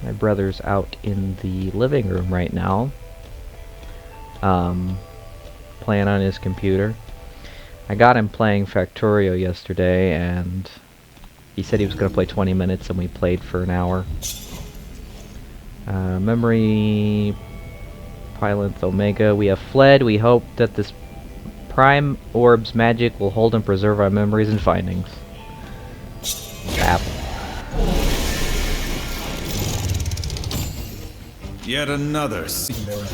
My brother's out in the living room right now, playing on his computer. I got him playing Factorio yesterday, and he said he was going to play 20 minutes, and we played for an hour. Memory Pylonth Omega. We have fled. We hope that this Prime Orb's magic will hold and preserve our memories and findings. Tap. Yet another singular.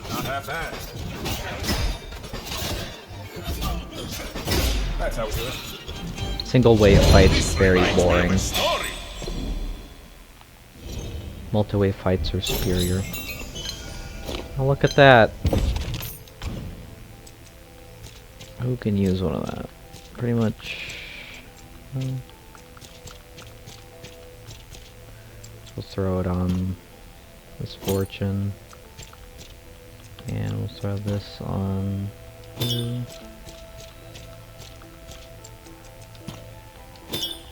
Not half bad. That's how we do it. Single wave fights very boring. Multi-wave fights are superior. Oh, look at that. Who can use one of that? Pretty much. We'll throw it on Misfortune. And we'll throw this on.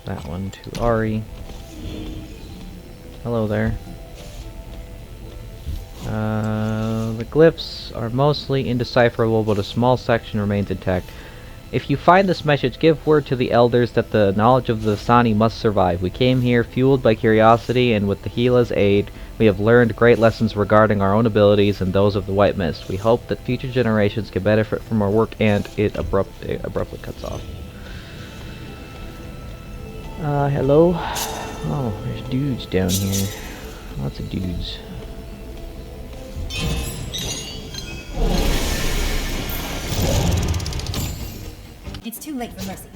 That one to Ari. Hello there. The glyphs are mostly indecipherable, but a small section remains intact. If you find this message, give word to the elders that the knowledge of the Sani must survive. We came here fueled by curiosity, and with the Gila's aid, we have learned great lessons regarding our own abilities and those of the White Mist. We hope that future generations can benefit from our work, and it abruptly cuts off. Hello? Oh, there's dudes down here. Lots of dudes. It's too late for mercy.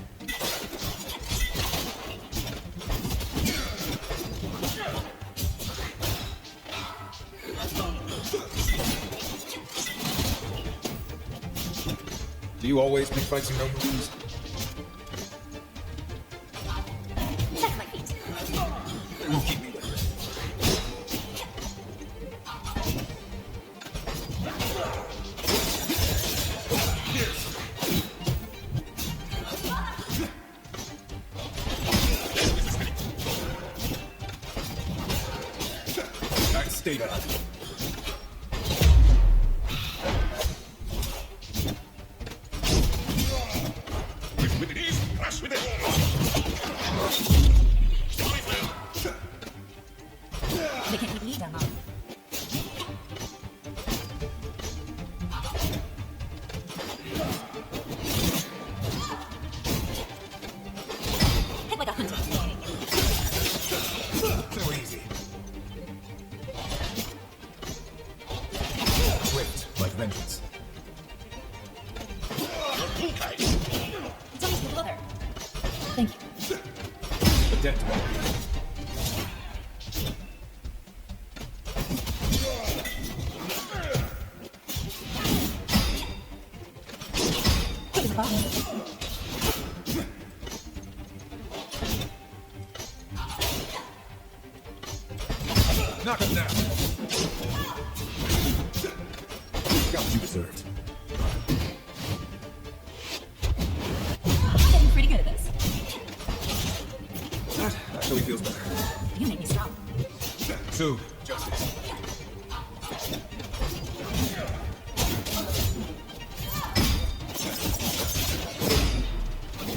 Do you always pick fights and no moves? Check my feet. It won't keep me with it. Stay back. With it is, crash with it. They can't keep me down long. Hit like a hunter. So easy. Swift, like vengeance. It's almost with leather. Thank you. A dead man. Quick as a bomb. Knock him down. Got what you deserved. Getting pretty good at this. That actually feels better. You make me strong. Two, justice.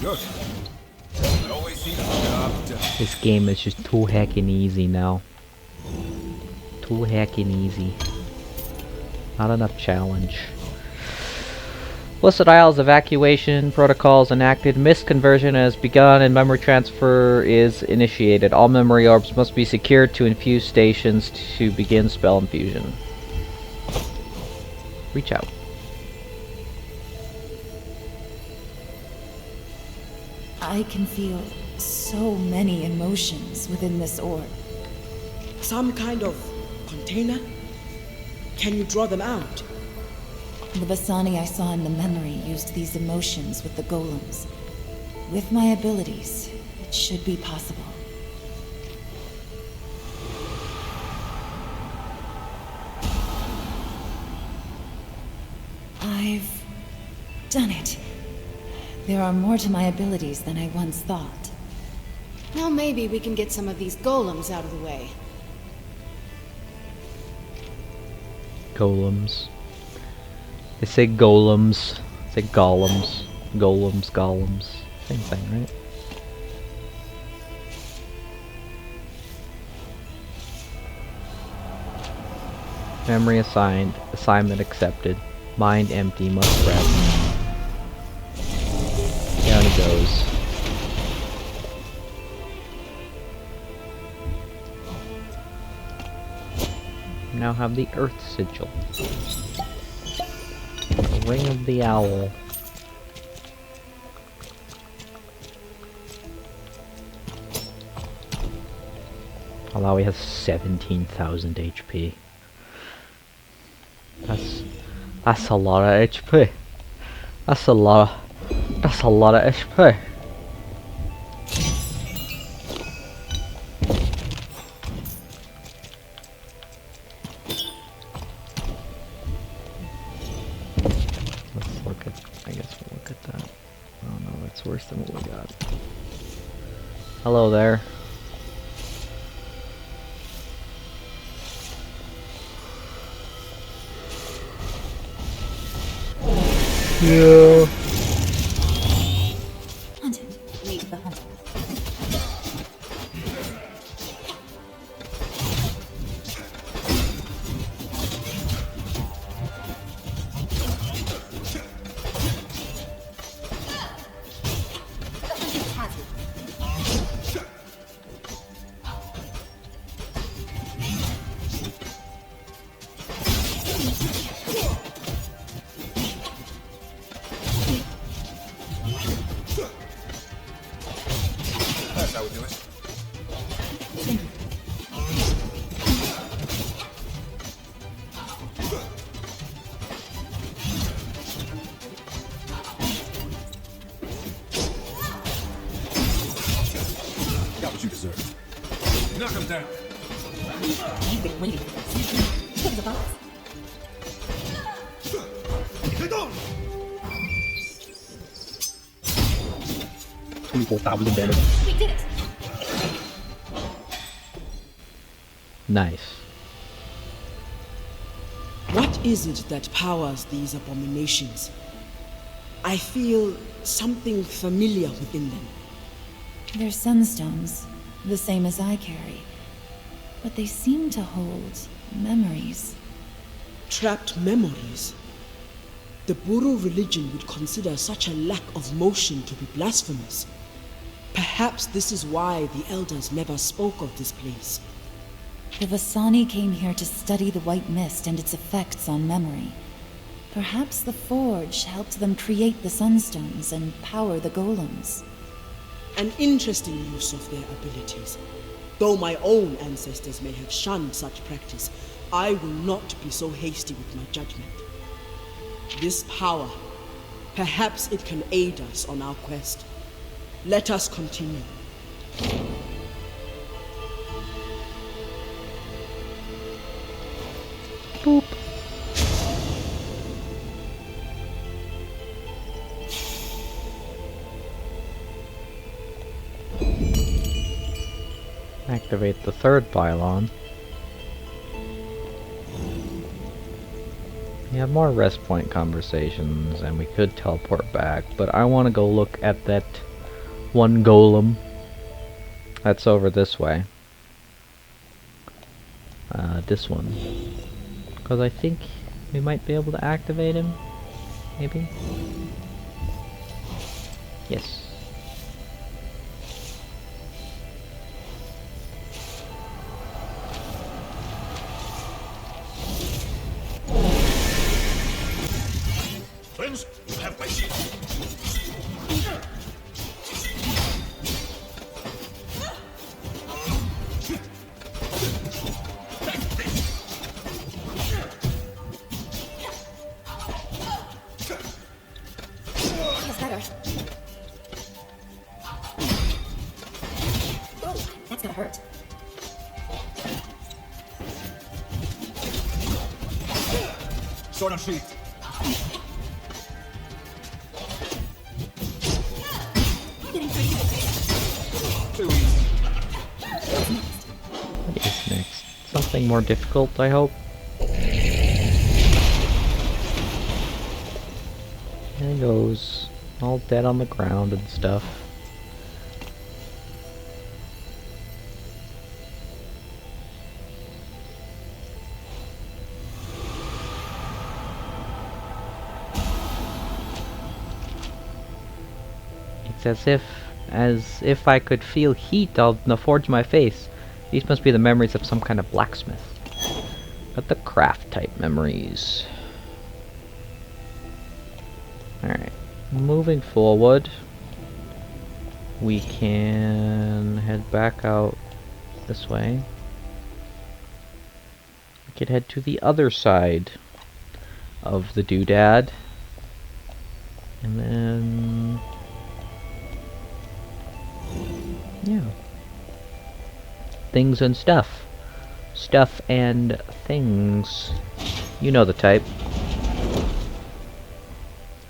Good. It always seems job done. This game is just too heckin' easy now. Too heckin' easy. Not enough challenge. Blessed Isles evacuation protocols enacted. Mist conversion has begun and memory transfer is initiated. All memory orbs must be secured to infuse stations to begin spell infusion. Reach out. I can feel so many emotions within this orb. Some kind of container? Can you draw them out? The Vasani I saw in the memory used these emotions with the golems. With my abilities, it should be possible. I've done it. There are more to my abilities than I once thought. Now maybe we can get some of these golems out of the way. Golems. They say golems. They say golems. Golems, golems. Same thing, right? Memory assigned. Assignment accepted. Mind empty. Must rest. Down he goes. Now have the Earth Sigil. The Ring of the Owl. Although he has 17,000 HP. That's a lot of HP. That's a lot of HP. Let's look at, I guess we'll look at that. Oh no, that's worse than what we got. Hello there. Yeah. Hunted. Meet the hunter. The hunter has it. That's how we do it. Got what you deserved. Knock him down. You've been waiting for this. Put the box. 24,000 damage. We did it. Nice. What is it that powers these abominations? I feel something familiar within them. They're sunstones, the same as I carry. But they seem to hold memories. Trapped memories. The Buru religion would consider such a lack of motion to be blasphemous. Perhaps this is why the elders never spoke of this place. The Vasani came here to study the white mist and its effects on memory. Perhaps the Forge helped them create the sunstones and power the golems. An interesting use of their abilities. Though my own ancestors may have shunned such practice, I will not be so hasty with my judgment. This power, perhaps it can aid us on our quest. Let us continue. Boop. Activate the third pylon. We have more rest point conversations, and we could teleport back, but I want to go look at that one golem that's over this way. This one. Because I think we might be able to activate him. Maybe? Yes. Friends, you have my shield. feels better. Oh, that's gonna hurt. Sword on sheath. Getting pretty good. Too easy. What is next? Something more difficult, I hope. There he goes. All dead on the ground and stuff. It's as if I could feel heat on the forge of my face. These must be the memories of some kind of blacksmith. But the craft type memories. Alright. Moving forward, we can head back out this way. We could head to the other side of the doodad. And then... yeah. Things and stuff. Stuff and things. You know the type.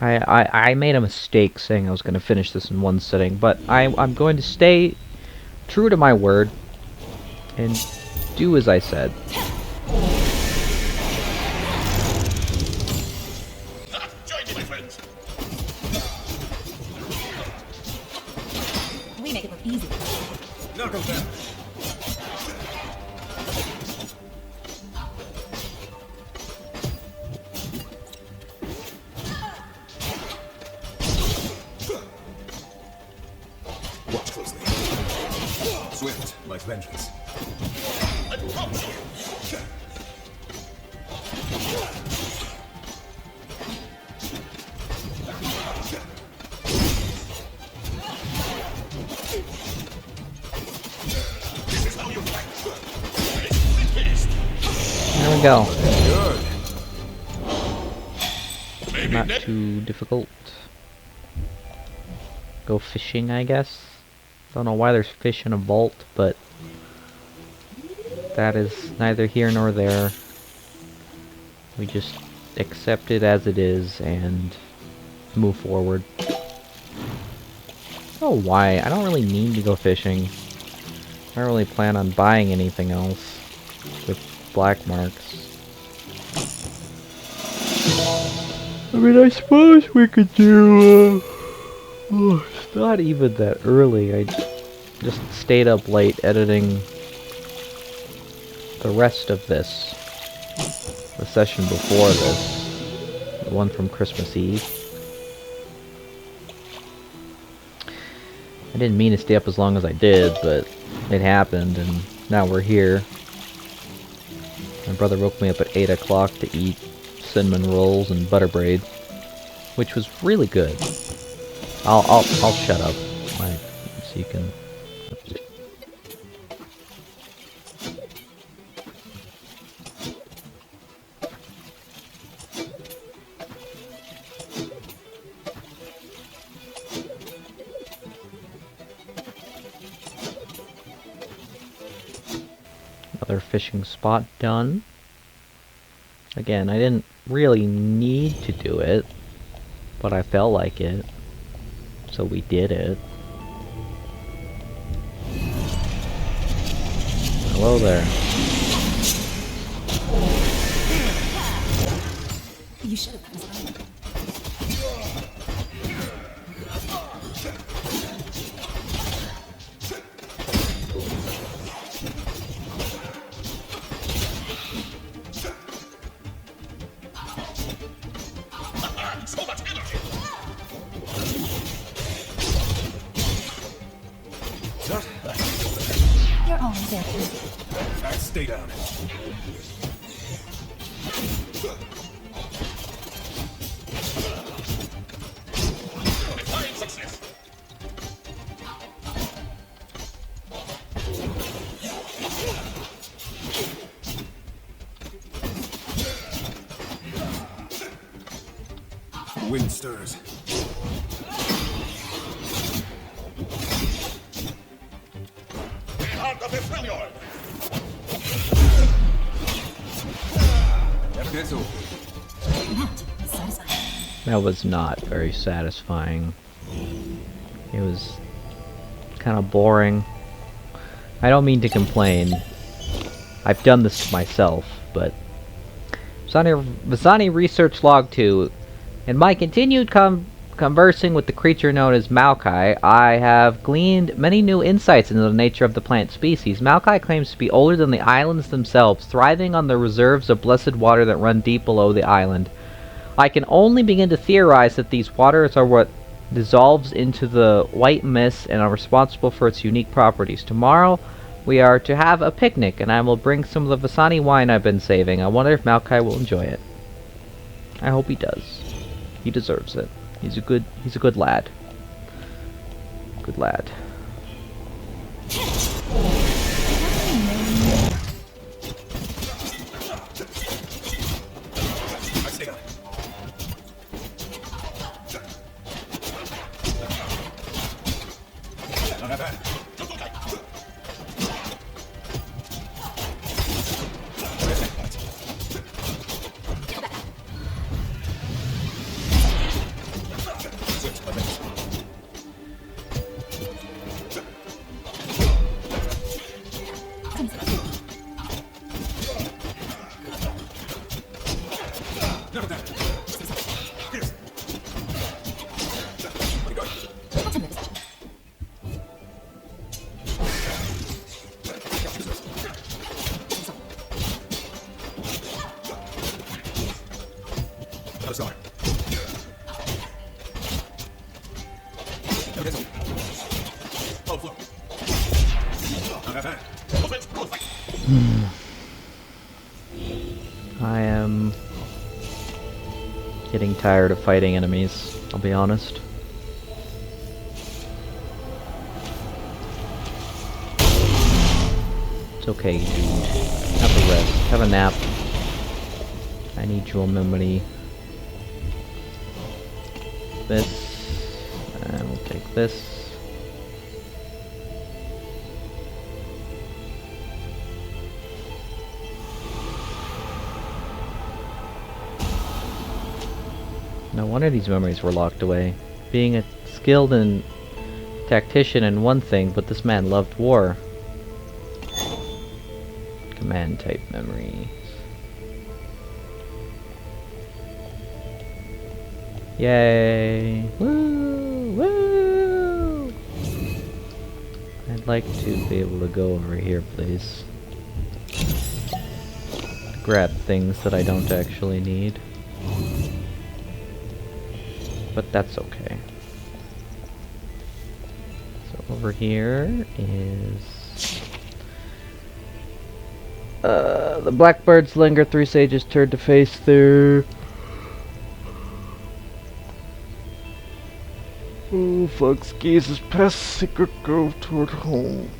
I made a mistake saying I was going to finish this in one sitting, but I'm going to stay true to my word and do as I said. Join me, my friends. We make it look easy. Knock him down. Watch closely. Swift, like vengeance. I promise you. This is how you fight. There we go. Good. Maybe Not next. too difficult. Go fishing, I guess. Don't know why there's fish in a vault, but that is neither here nor there. We just accept it as it is and move forward. Oh, why? I don't really need to go fishing. I don't really plan on buying anything else with black marks. I mean, I suppose we could do, oh, it's not even that early. I just stayed up late editing the rest of this. The session before this. The one from Christmas Eve. I didn't mean to stay up as long as I did, but it happened, and now we're here. My brother woke me up at 8 o'clock to eat cinnamon rolls and butter braid, which was really good. I'll shut up, so you can. Another fishing spot done. Again, I didn't really need to do it, but I felt like it, so we did it. Hello there. You should have done. So much energy. You're always there. Stay down. Fine success. The wind stirs. That's all. That is satisfying. That was not very satisfying. It was kind of boring. I don't mean to complain. I've done this myself, but... Vasani Research Log 2. In my continued conversing with the creature known as Maokai, I have gleaned many new insights into the nature of the plant species. Maokai claims to be older than the islands themselves, thriving on the reserves of blessed water that run deep below the island. I can only begin to theorize that these waters are what dissolves into the white mist and are responsible for its unique properties. Tomorrow, we are to have a picnic, and I will bring some of the Vasani wine I've been saving. I wonder if Maokai will enjoy it. I hope he does. He deserves it. He's a good lad. Good lad. I am getting tired of fighting enemies, I'll be honest. It's okay, dude. Have a rest. Have a nap. I need your memory. This. And we'll take this. No wonder these memories were locked away. Being a skilled and tactician in one thing, but this man loved war. Command type memories. Yay! Woo! Woo! I'd like to be able to go over here, please. Grab things that I don't actually need. But that's okay. So over here is... the blackbirds linger, 3 sages turn to face there. Oh, Fox gazes past secret grove toward home.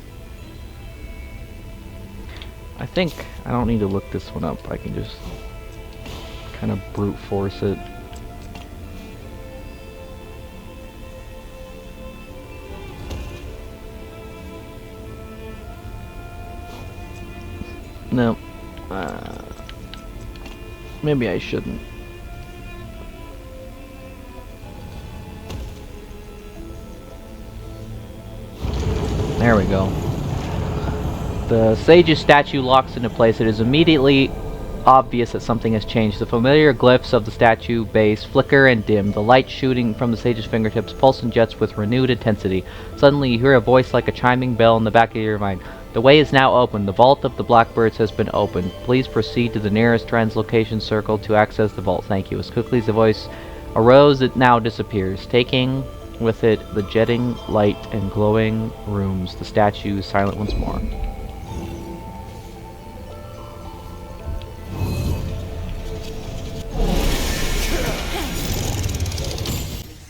I think I don't need to look this one up. I can just kind of brute force it. No. Maybe I shouldn't. There we go. The sage's statue locks into place. It is immediately obvious that something has changed. The familiar glyphs of the statue base flicker and dim, the light shooting from the sage's fingertips pulse and jets with renewed intensity. Suddenly you hear a voice like a chiming bell in the back of your mind. The way is now open. The vault of the blackbirds has been opened. Please proceed to the nearest translocation circle to access the vault. Thank you. As quickly as the voice arose, it now disappears, taking with it the jetting light and glowing rooms. The statue is silent once more.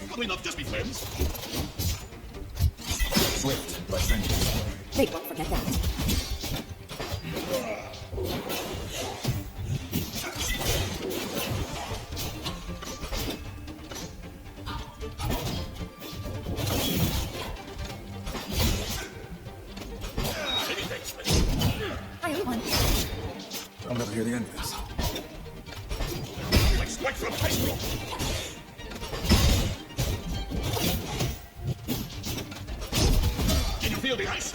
Can we not just be friends? Swift, but vengeance. They won't forget that. I'll never hear the end of this. like from high school. Can you feel the ice?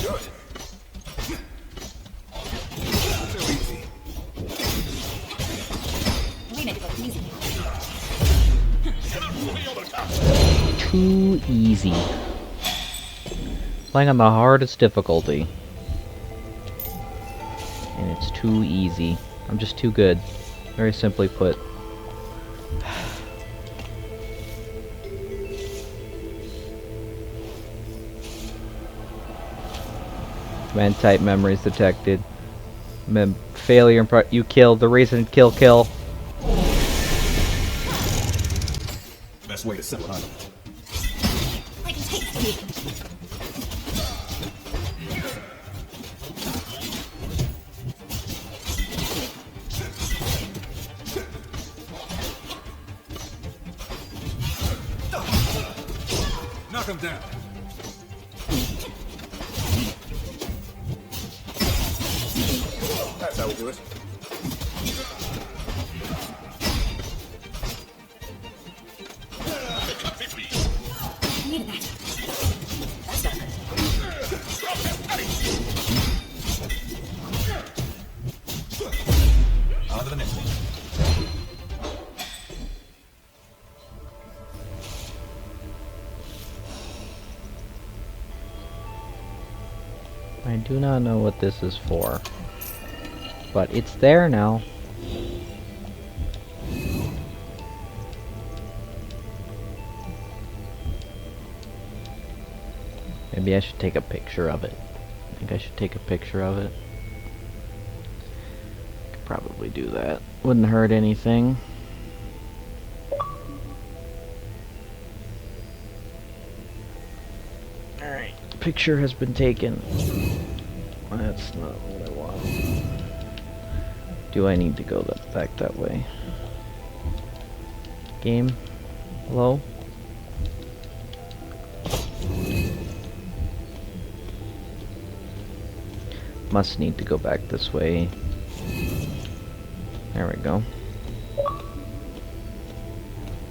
Good. Too easy. We need to go easy. Cannot feel the top. Too easy. Playing on the hardest difficulty. And it's too easy. I'm just too good. Very simply put. Command type memories detected. Failure in you killed. The reason kill. Best way to settle it. I can taste you. Knock him down. That's how we do it. I needed that. That's not good. On to the next one. I do not know what this is for. But it's there now. Maybe I should take a picture of it. I think I should take a picture of it. Could probably do that. Wouldn't hurt anything. Alright. Picture has been taken. That's not what I want. Do I need to go back that way? Game? Hello? Must need to go back this way. There we go.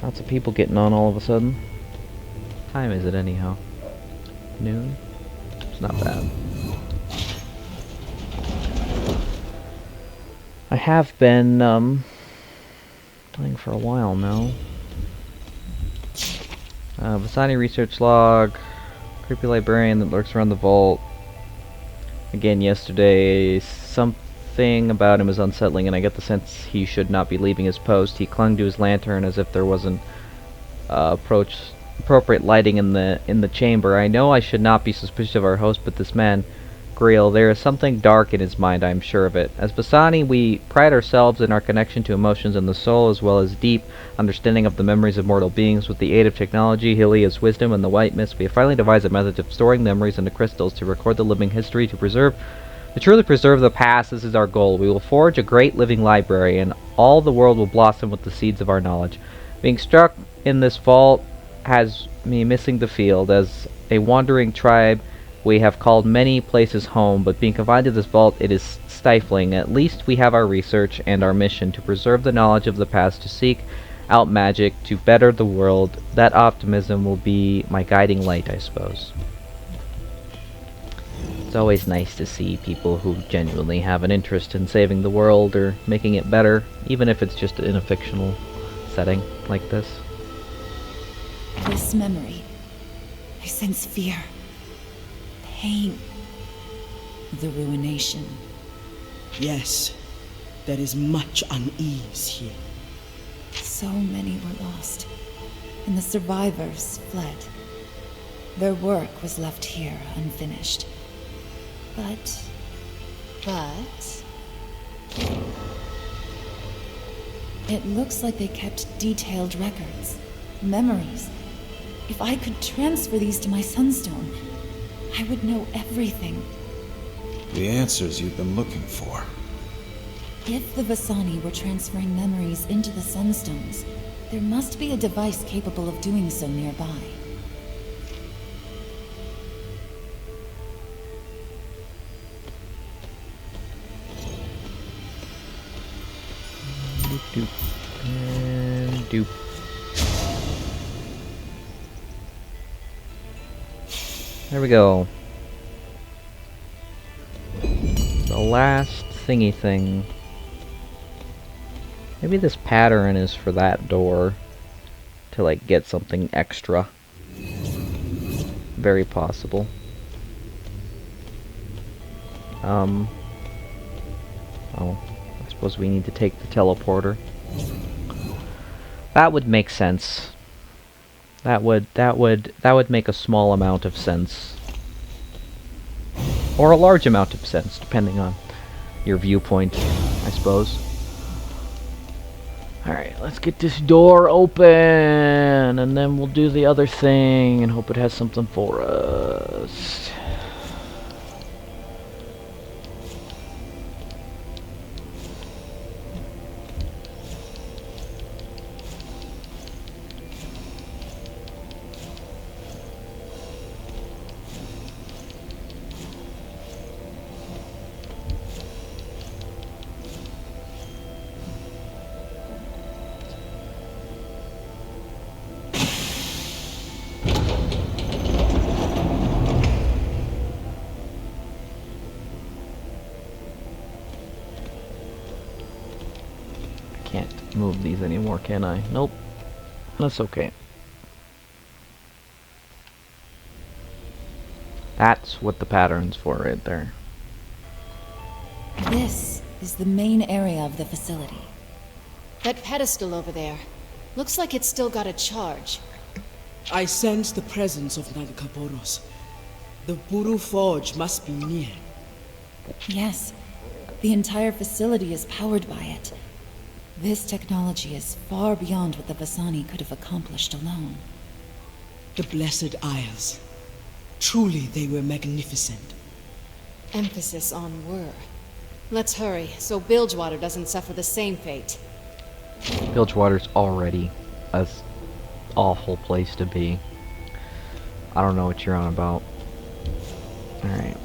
Lots of people getting on all of a sudden. What time is it anyhow? Noon? It's not bad. I have been playing for a while now. Vasani research log. Creepy librarian that lurks around the vault. Again, yesterday, something about him is unsettling, and I get the sense he should not be leaving his post. He clung to his lantern as if there wasn't appropriate lighting in the chamber. I know I should not be suspicious of our host, but this man, Griel, there is something dark in his mind, I am sure of it. As Vasani, we pride ourselves in our connection to emotions and the soul, as well as deep understanding of the memories of mortal beings. With the aid of technology, Hylia's wisdom, and the white mist, we have finally devised a method of storing memories into crystals to record the living history, to truly preserve the past. This is our goal. We will forge a great living library, and all the world will blossom with the seeds of our knowledge. Being struck in this vault has me missing the field. As a wandering tribe, we have called many places home, but being confined to this vault, it is stifling. At least we have our research and our mission to preserve the knowledge of the past, to seek out magic, to better the world. That optimism will be my guiding light, I suppose. It's always nice to see people who genuinely have an interest in saving the world or making it better, even if it's just in a fictional setting like this. This memory, I sense fear, pain, the ruination. Yes, there is much unease here. So many were lost, and the survivors fled. Their work was left here unfinished. But it looks like they kept detailed records, memories. If I could transfer these to my Sunstone, I would know everything. The answers you've been looking for. If the Vasani were transferring memories into the Sunstones, there must be a device capable of doing so nearby. do. There we go. The last thingy thing. Maybe this pattern is for that door. To like get something extra. Very possible. Oh. I suppose we need to take the teleporter. That would make sense. That would make a small amount of sense. Or a large amount of sense, depending on your viewpoint, I suppose. Alright, let's get this door open, and then we'll do the other thing, and hope it has something for us. Can't move these anymore, can I? Nope. That's okay. That's what the pattern's for right there. This is the main area of the facility. That pedestal over there. Looks like it's still got a charge. I sense the presence of Nankaporos. The Buru Forge must be near. Yes, the entire facility is powered by it. This technology is far beyond what the Vasani could have accomplished alone. The Blessed Isles. Truly they were magnificent. Emphasis on were. Let's hurry, so Bilgewater doesn't suffer the same fate. Bilgewater's already a awful place to be. I don't know what you're on about. Alright,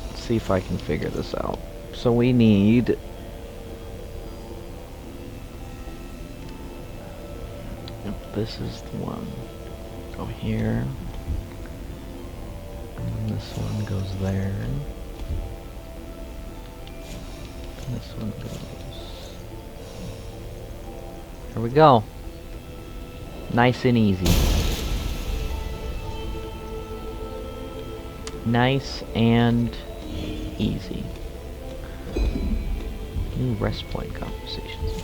let's see if I can figure this out. So we need... Yep, this is the one. Go here. And this one goes there. And this one goes... There we go. Nice and easy. Nice and easy. New rest point conversations.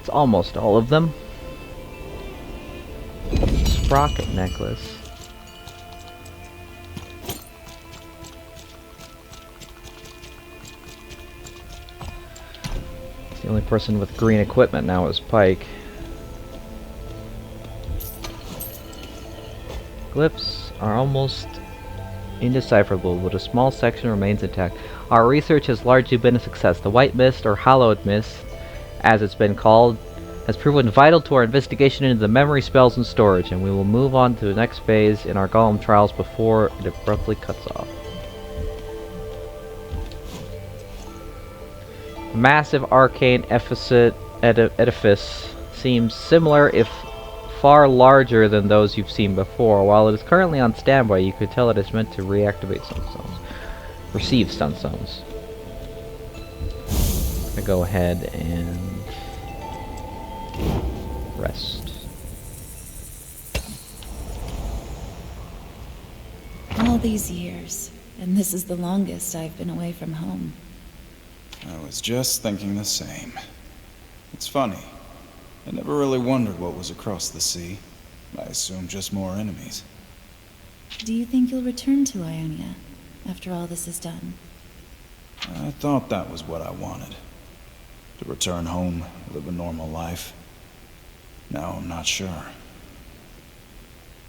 It's almost all of them. Sprocket necklace. It's the only person with green equipment now is Pike. Glyphs are almost indecipherable, but a small section remains intact. Our research has largely been a success. The White Mist, or Hallowed Mist, as it's been called, has proven vital to our investigation into the memory spells and storage, and we will move on to the next phase in our Golem trials before it abruptly cuts off. massive arcane edifice seems similar, if far larger than those you've seen before. While it is currently on standby, you could tell it is meant to reactivate sunstones. Receive sunstones. I go ahead and rest. All these years, and this is the longest I've been away from home. I was just thinking the same. It's funny. I never really wondered what was across the sea. I assumed just more enemies. Do you think you'll return to Ionia after all this is done? I thought that was what I wanted. To return home, live a normal life. Now I'm not sure.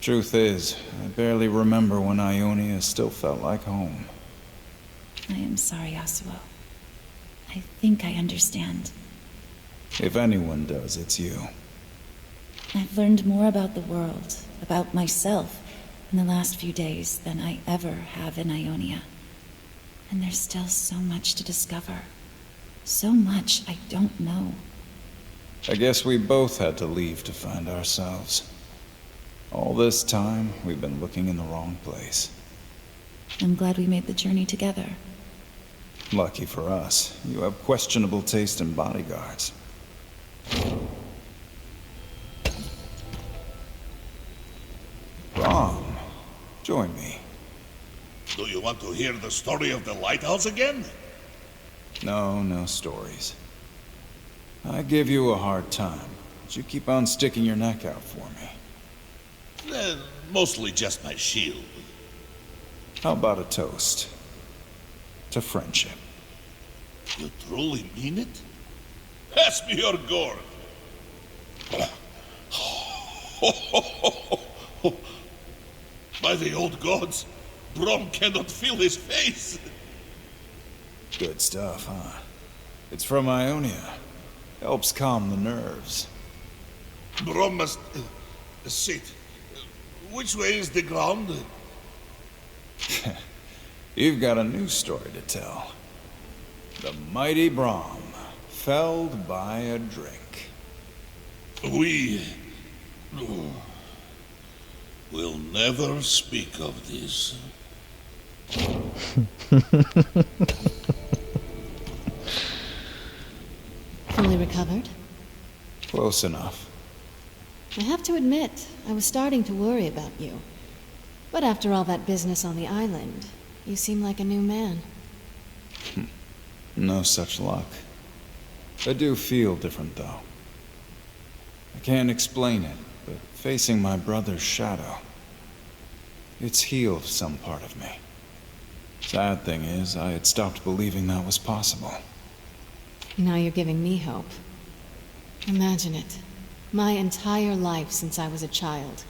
Truth is, I barely remember when Ionia still felt like home. I am sorry, Yasuo. I think I understand. If anyone does, it's you. I've learned more about the world, about myself, in the last few days than I ever have in Ionia. And there's still so much to discover. So much I don't know. I guess we both had to leave to find ourselves. All this time, we've been looking in the wrong place. I'm glad we made the journey together. Lucky for us, you have questionable taste in bodyguards. Rom, join me. Do you want to hear the story of the lighthouse again? No stories. I give you a hard time, but you keep on sticking your neck out for me. Mostly just my shield. How about a toast? To friendship. You truly mean it? Pass me your gourd. By the old gods, Brom cannot feel his face. Good stuff, huh? It's from Ionia. Helps calm the nerves. Brom must... sit. Which way is the ground? You've got a new story to tell. The mighty Brom, felled by a drink. We... will never speak of this. Fully recovered? Close enough. I have to admit, I was starting to worry about you. But after all that business on the island, you seem like a new man. No such luck. I do feel different, though. I can't explain it, but facing my brother's shadow, it's healed some part of me. Sad thing is, I had stopped believing that was possible. Now you're giving me hope. Imagine it. My entire life since I was a child.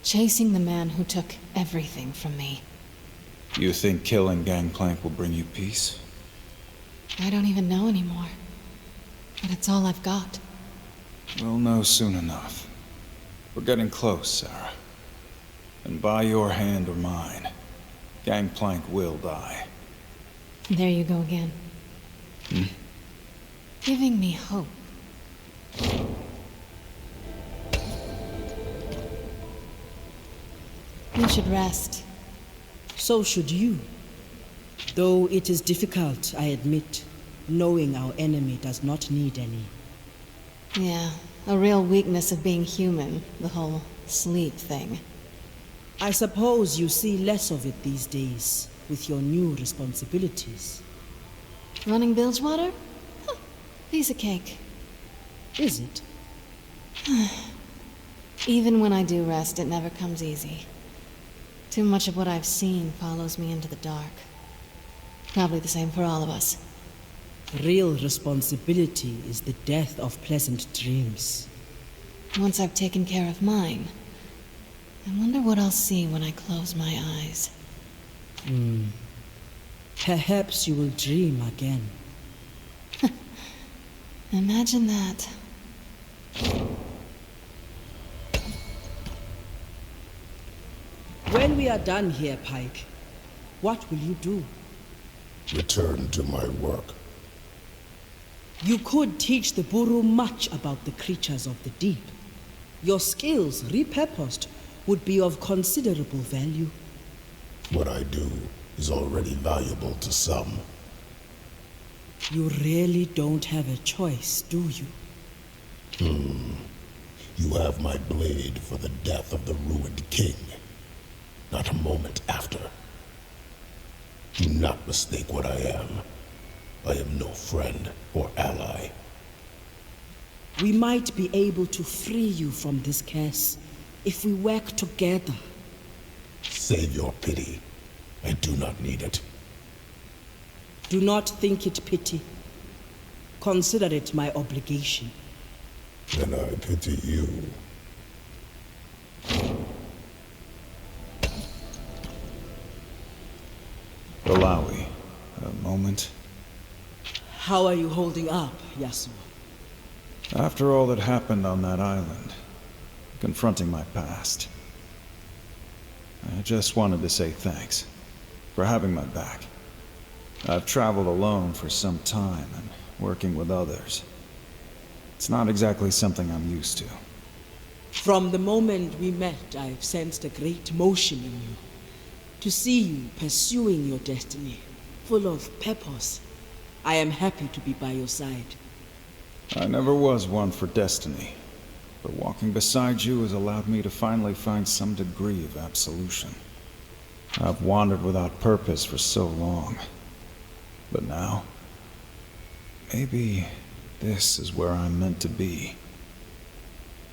Chasing the man who took everything from me. You think killing Gangplank will bring you peace? I don't even know anymore. But it's all I've got. We'll know soon enough. We're getting close, Sarah. And by your hand or mine, Gangplank will die. There you go again. Giving me hope. You should rest. So should you. Though it is difficult, I admit, knowing our enemy does not need any. Yeah, a real weakness of being human, the whole sleep thing. I suppose you see less of it these days, with your new responsibilities. Running Bilgewater? Huh, piece of cake. Is it? Even when I do rest, it never comes easy. Too much of what I've seen follows me into the dark. Probably the same for all of us. Real responsibility is the death of pleasant dreams. Once I've taken care of mine, I wonder what I'll see when I close my eyes. Perhaps you will dream again. Imagine that. When we are done here, Pike, what will you do? Return to my work. You could teach the Buru much about the creatures of the deep. Your skills, repurposed, would be of considerable value. What I do is already valuable to some. You really don't have a choice, do you? You have my blade for the death of the ruined king. Not a moment after. Do not mistake what I am. I am no friend or ally. We might be able to free you from this curse if we work together. Save your pity. I do not need it. Do not think it pity. Consider it my obligation. Then I pity you. Malawi, a moment. How are you holding up, Yasuo? After all that happened on that island, confronting my past, I just wanted to say thanks for having my back. I've traveled alone for some time and working with others. It's not exactly something I'm used to. From the moment we met, I've sensed a great motion in you. To see you pursuing your destiny, full of purpose, I am happy to be by your side. I never was one for destiny, but walking beside you has allowed me to finally find some degree of absolution. I've wandered without purpose for so long, but now, maybe this is where I'm meant to be.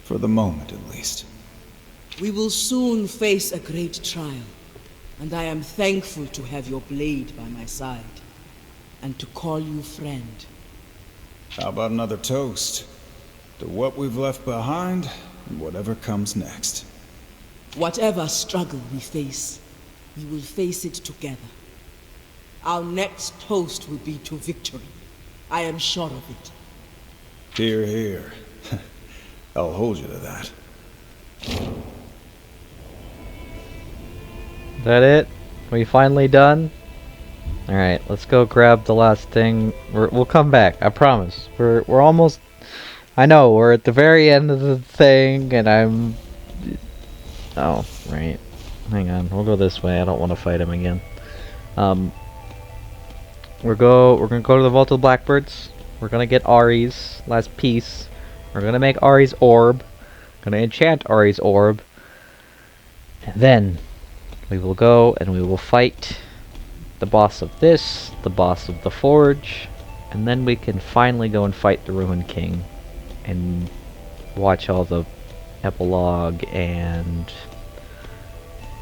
For the moment, at least. We will soon face a great trial, and I am thankful to have your blade by my side, and to call you friend. How about another toast to what we've left behind and whatever comes next? Whatever struggle we face, we will face it together. Our next toast will be to victory. I am sure of it. Hear, hear. I'll hold you to that. That it? We finally done? Alright, let's go grab the last thing. We'll come back, I promise. We're almost... I know, we're at the very end of the thing, and I'm... Oh, right. Hang on, we'll go this way. I don't want to fight him again. We're gonna go to the Vault of the Blackbirds. We're gonna get Ari's last piece. We're gonna make Ari's orb. Gonna enchant Ari's orb. And then we will go and we will fight the boss of this, the boss of the forge, and then we can finally go and fight the Ruined King and watch all the epilogue and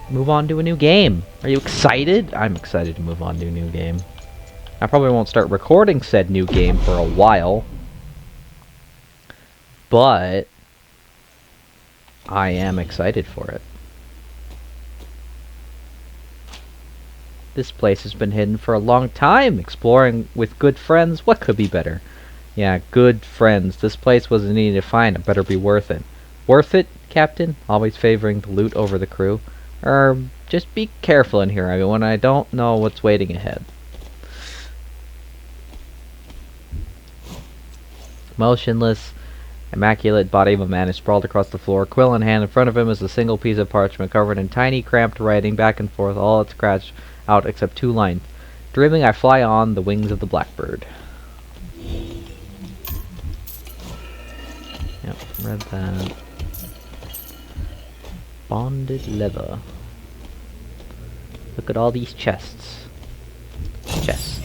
move on to a new game. Are you excited? I'm excited to move on to a new game. I probably won't start recording said new game for a while, but I am excited for it. This place has been hidden for a long time. Exploring with good friends, what could be better? Yeah, good friends. This place wasn't easy to find. It better be worth it. Worth it, Captain? Always favoring the loot over the crew? Just be careful in here, everyone. I don't know what's waiting ahead. Motionless, immaculate body of a man is sprawled across the floor, quill in hand. In front of him is a single piece of parchment covered in tiny, cramped writing, back and forth, all it scratched out except 2 lines. Dreaming I fly on the wings of the blackbird. Yep, read that. Bonded leather. Look at all these chests. Chest.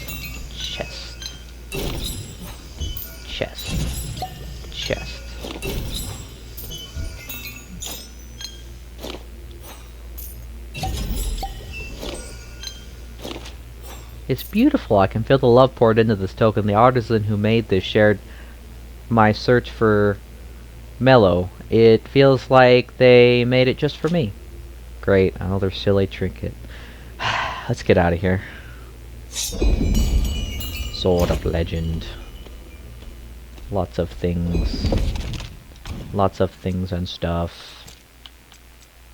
Chest. Chest. Chest. It's beautiful. I can feel the love poured into this token. The artisan who made this shared my search for Mellow. It feels like they made it just for me. Great. Another silly trinket. Let's get out of here. Sword of Legend. Lots of things. Lots of things and stuff.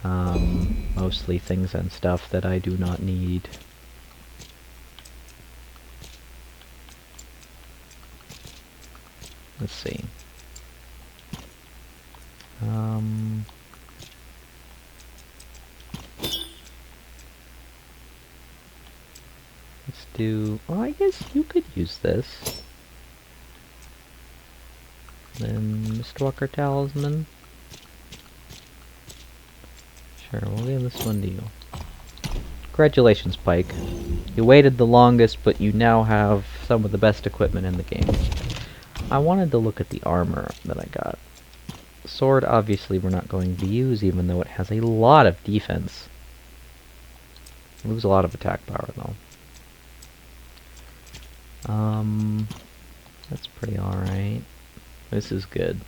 Mostly things and stuff that I do not need. Let's see. Let's do... Well, I guess you could use this. Then Mr. Walker Talisman. Sure, we'll give this one to you. Congratulations, Pike. You waited the longest, but you now have some of the best equipment in the game. I wanted to look at the armor that I got. Sword, obviously, we're not going to use, even though it has a lot of defense. Lose a lot of attack power, though. That's pretty alright. This is good.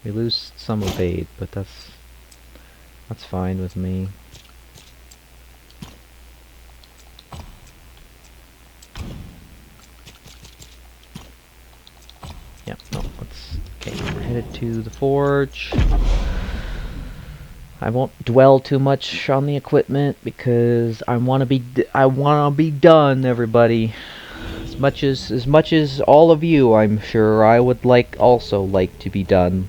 We lose some evade, but that's fine with me. Yep, no, let's... Okay, we're headed to the forge. I won't dwell too much on the equipment because I want to be done, everybody. As much as all of you, I'm sure, I would also like to be done.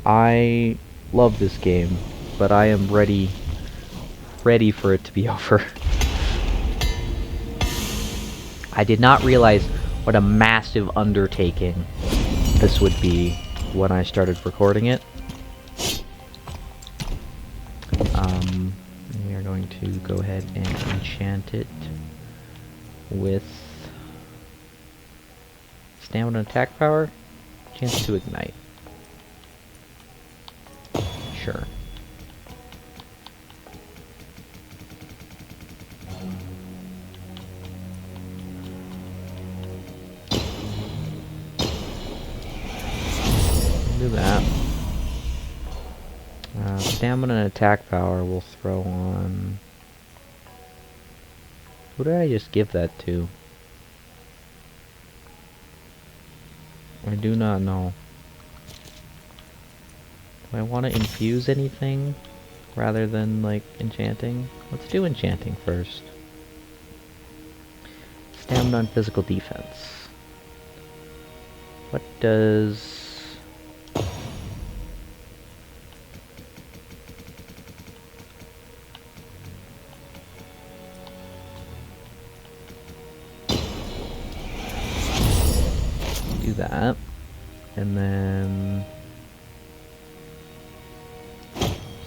I love this game, but I am ready for it to be over. I did not realize what a massive undertaking this would be when I started recording it. We are going to go ahead and enchant it with stamina and attack power, chance to ignite. Sure. Do that. Stamina and attack power we'll throw on... Who did I just give that to? I do not know. Do I want to infuse anything rather than, enchanting? Let's do enchanting first. Stamina and physical defense. What does... do that. And then...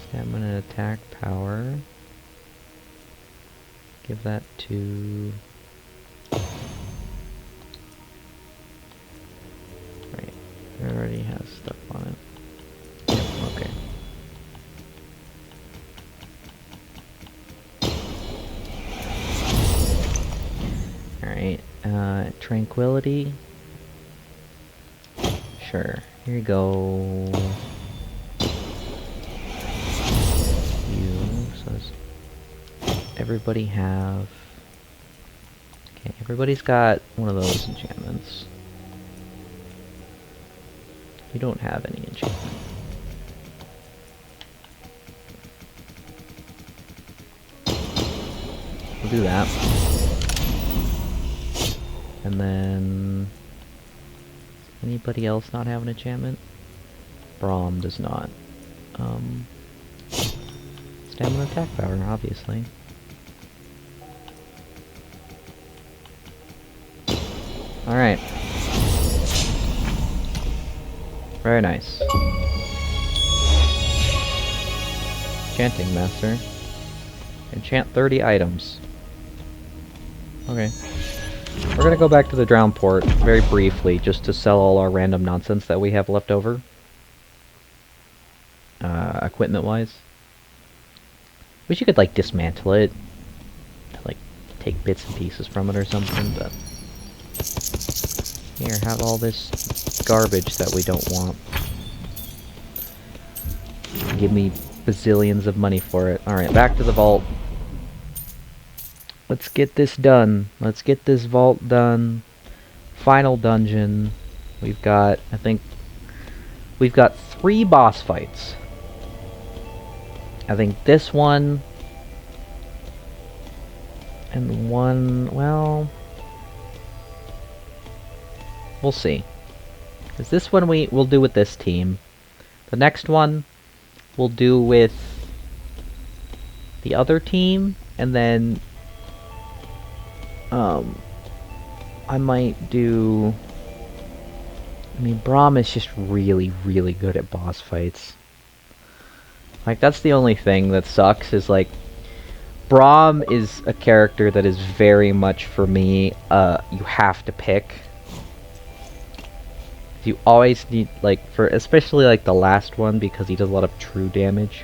stamina and attack power. Give that to... Right. It already has stuff on it. Yep, okay. Alright, tranquility. Sure. Here you go. Everybody have... Okay, everybody's got one of those enchantments. You don't have any enchantment. We'll do that. And then... Anybody else not have an enchantment? Brahm does not. Stamina attack power, obviously. Alright. Very nice. Enchanting Master. Enchant 30 items. Okay. We're gonna go back to the Drown Port very briefly, just to sell all our random nonsense that we have left over. Equipment-wise. Wish you could, dismantle it. To, take bits and pieces from it or something, but... Here, have all this garbage that we don't want. Give me bazillions of money for it. Alright, back to the vault. Let's get this done. Let's get this vault done. Final dungeon. We've got, I think... We've got 3 boss fights. I think this one... And one, well... We'll see. Because this one we'll do with this team. The next one we'll do with the other team, and then I might do... I mean, Braum is just really, really good at boss fights. Like, that's the only thing that sucks, is like, Braum is a character that is very much, for me, you have to pick. You always need, like, for especially like the last one, because he does a lot of true damage.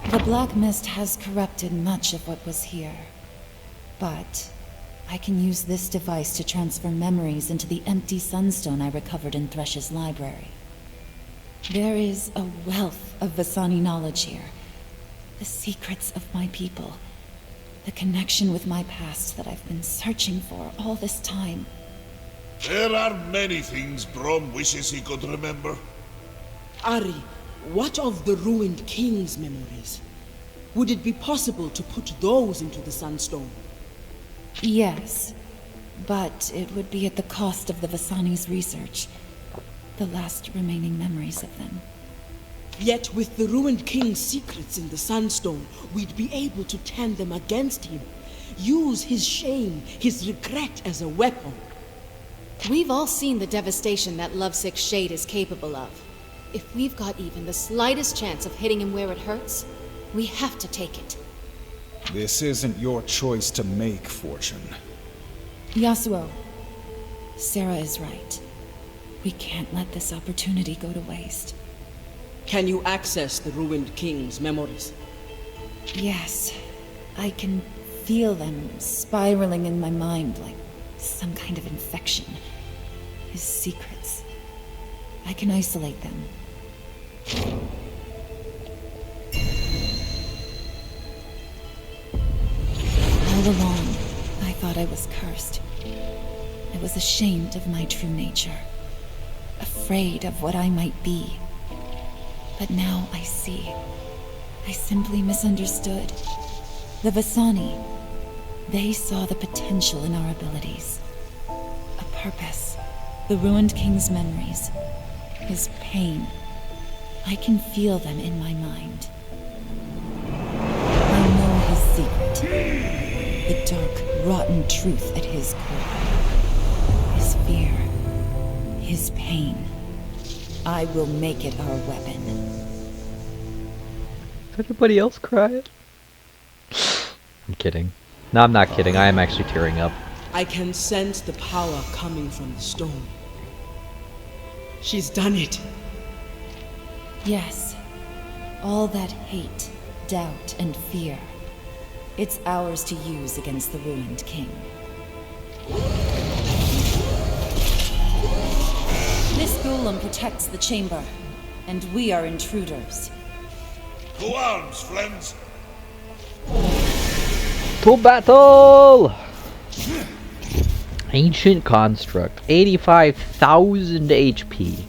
The Black Mist has corrupted much of what was here. But I can use this device to transfer memories into the empty sunstone I recovered in Thresh's library. There is a wealth of Vasani knowledge here. The secrets of my people. The connection with my past that I've been searching for all this time. There are many things Brom wishes he could remember. Ari, what of the ruined king's memories? Would it be possible to put those into the Sunstone? Yes, but it would be at the cost of the Vasani's research. The last remaining memories of them. Yet with the ruined king's secrets in the Sunstone, we'd be able to turn them against him. Use his shame, his regret as a weapon. We've all seen the devastation that lovesick shade is capable of. If we've got even the slightest chance of hitting him where it hurts, we have to take it. This isn't your choice to make, Fortune. Yasuo, Sarah is right. We can't let this opportunity go to waste. Can you access the ruined king's memories? Yes, I can feel them spiraling in my mind like some kind of infection. His secrets. I can isolate them. All along, I thought I was cursed. I was ashamed of my true nature. Afraid of what I might be. But now I see. I simply misunderstood. The Vasani, they saw the potential in our abilities. A purpose. The ruined king's memories. His pain. I can feel them in my mind. I know his secret. The dark, rotten truth at his core. His fear. His pain. I will make it our weapon. Is everybody else crying? I'm kidding. No, I'm not kidding. I am actually tearing up. I can sense the power coming from the stone. She's done it. Yes. All that hate, doubt, and fear. It's ours to use against the ruined king. This golem protects the chamber, and we are intruders. To arms, friends! To battle! Ancient Construct, 85,000 HP.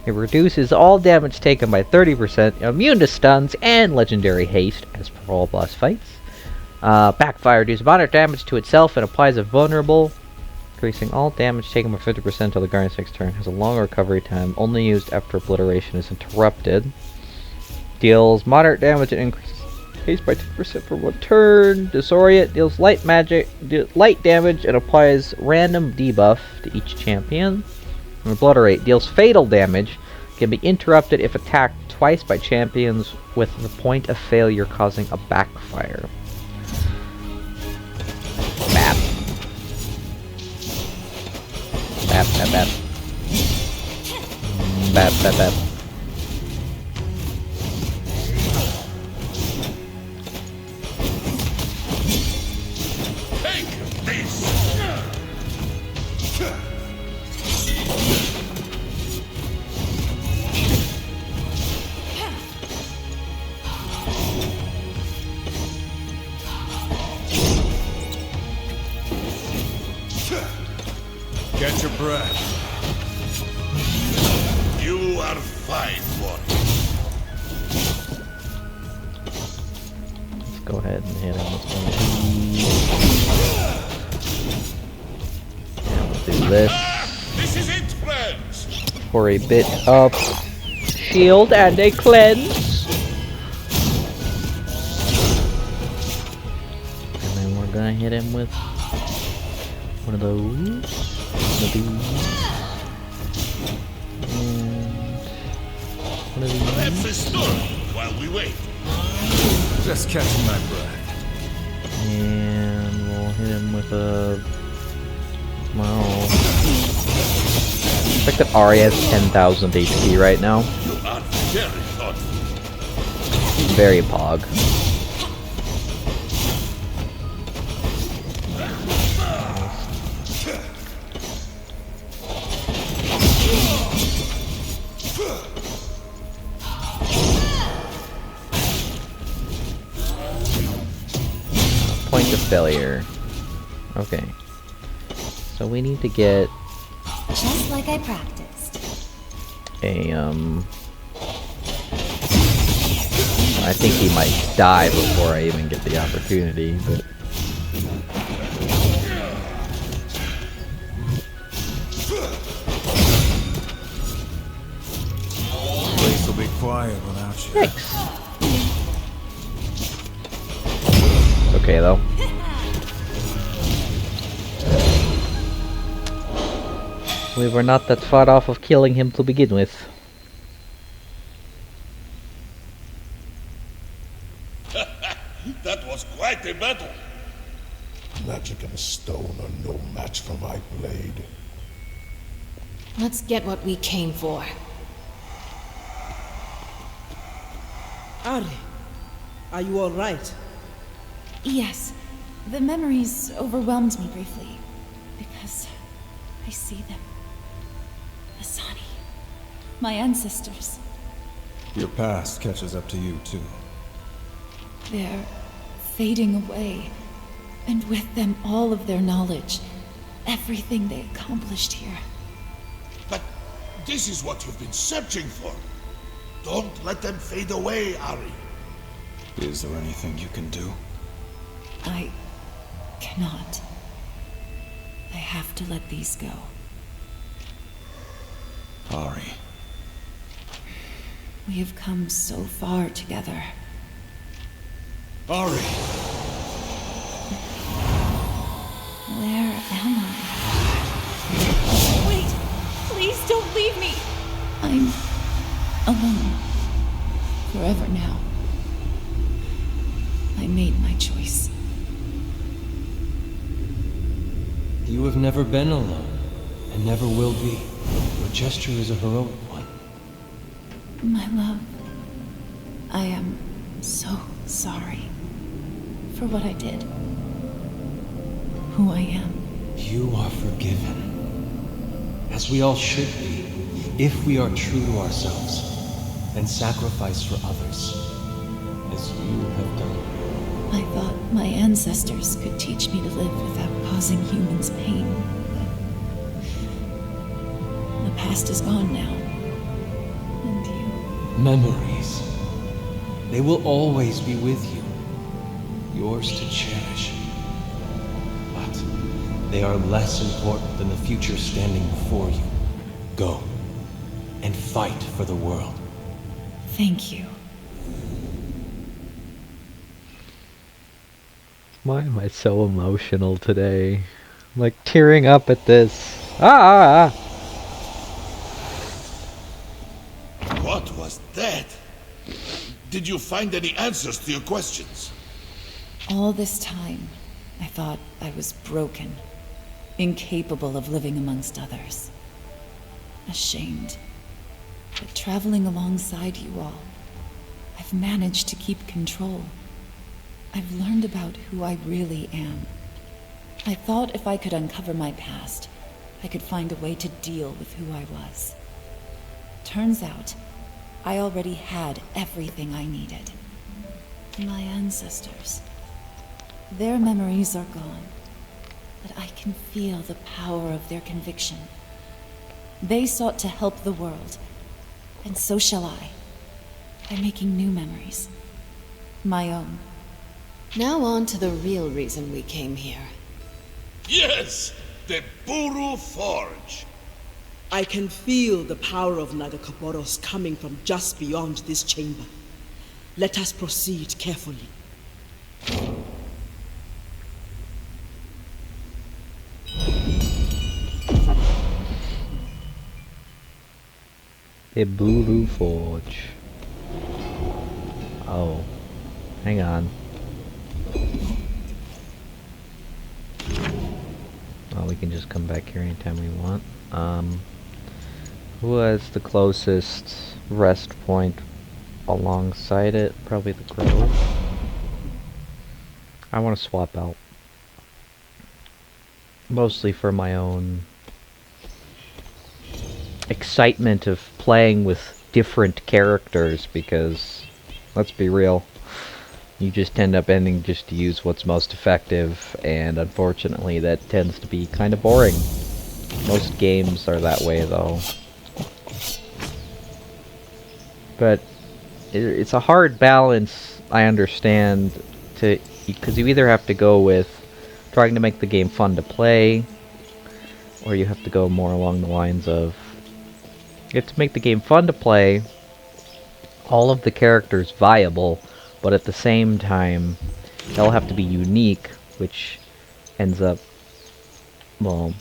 It reduces all damage taken by 30%, immune to stuns, and legendary haste, as per all boss fights. Backfire reduces moderate damage to itself and applies a vulnerable, increasing all damage taken by 50% until the Guardian's next turn. Has a long recovery time, only used after obliteration is interrupted. Deals moderate damage and increases haste by 10% for one turn. Disorient, deals light damage and applies random debuff to each champion. And obliterate, deals fatal damage, can be interrupted if attacked twice by champions with the point of failure causing a backfire. Bap. Bap, bap, bap. Bap, bap, bap. Catch your breath. You are fine, warrior. Let's go ahead and hit on this one. And we'll do this. This This is it, friends! For a bit of shield and a cleanse. And then we're gonna hit him with one of those. One of these. And one of these. Perhaps a story while we wait. Just catching my breath. And we'll hit him with a... Well... I think that Ari has 10,000 HP right now. You are very thoughtful. Very pog. Point of failure. Okay. So we need to get Just like I practiced. a, I think he might die before I even get the opportunity, but... Place will be quiet without you. Thanks. It's okay though. We were not that far off of killing him to begin with. That was quite a battle. Magic and stone are no match for my blade. Let's get what we came for. Ari, are you all right? Yes, the memories overwhelmed me briefly. Because I see them. Asani. My ancestors. Your past catches up to you, too. They're fading away. And with them all of their knowledge. Everything they accomplished here. But this is what you've been searching for. Don't let them fade away, Ari. Is there anything you can do? I cannot. I have to let these go. Ari. We have come so far together. Ari! Where am I? Wait! Please don't leave me! I'm alone. Forever now. I made my choice. You have never been alone, and never will be. Your gesture is a heroic one. My love, I am so sorry for what I did. Who I am. You are forgiven. As we all should be, if we are true to ourselves, and sacrifice for others, as you have done. I thought my ancestors could teach me to live without causing humans pain. But the past is gone now. And you... Memories. They will always be with you. Yours to cherish. But they are less important than the future standing before you. Go. And fight for the world. Thank you. Why am I so emotional today? I'm like tearing up at this. Ah! What was that? Did you find any answers to your questions? All this time, I thought I was broken. Incapable of living amongst others. Ashamed. But traveling alongside you all, I've managed to keep control. I've learned about who I really am. I thought if I could uncover my past, I could find a way to deal with who I was. Turns out, I already had everything I needed. My ancestors. Their memories are gone, but I can feel the power of their conviction. They sought to help the world, and so shall I, by making new memories. My own. Now on to the real reason we came here. Yes! The Buru Forge! I can feel the power of Nagakaboros coming from just beyond this chamber. Let us proceed carefully. The Buru Forge. Oh. Hang on. Well, we can just come back here anytime we want. Who has the closest rest point alongside it? Probably the Grove. I want to swap out. Mostly for my own excitement of playing with different characters, because, let's be real, you just end up ending just to use what's most effective, and unfortunately that tends to be kind of boring. Most games are that way, though. But it's a hard balance, I understand, because you either have to go with trying to make the game fun to play, or you have to go more along the lines of you have to make the game fun to play, all of the characters viable, but at the same time they'll have to be unique, which ends up, well,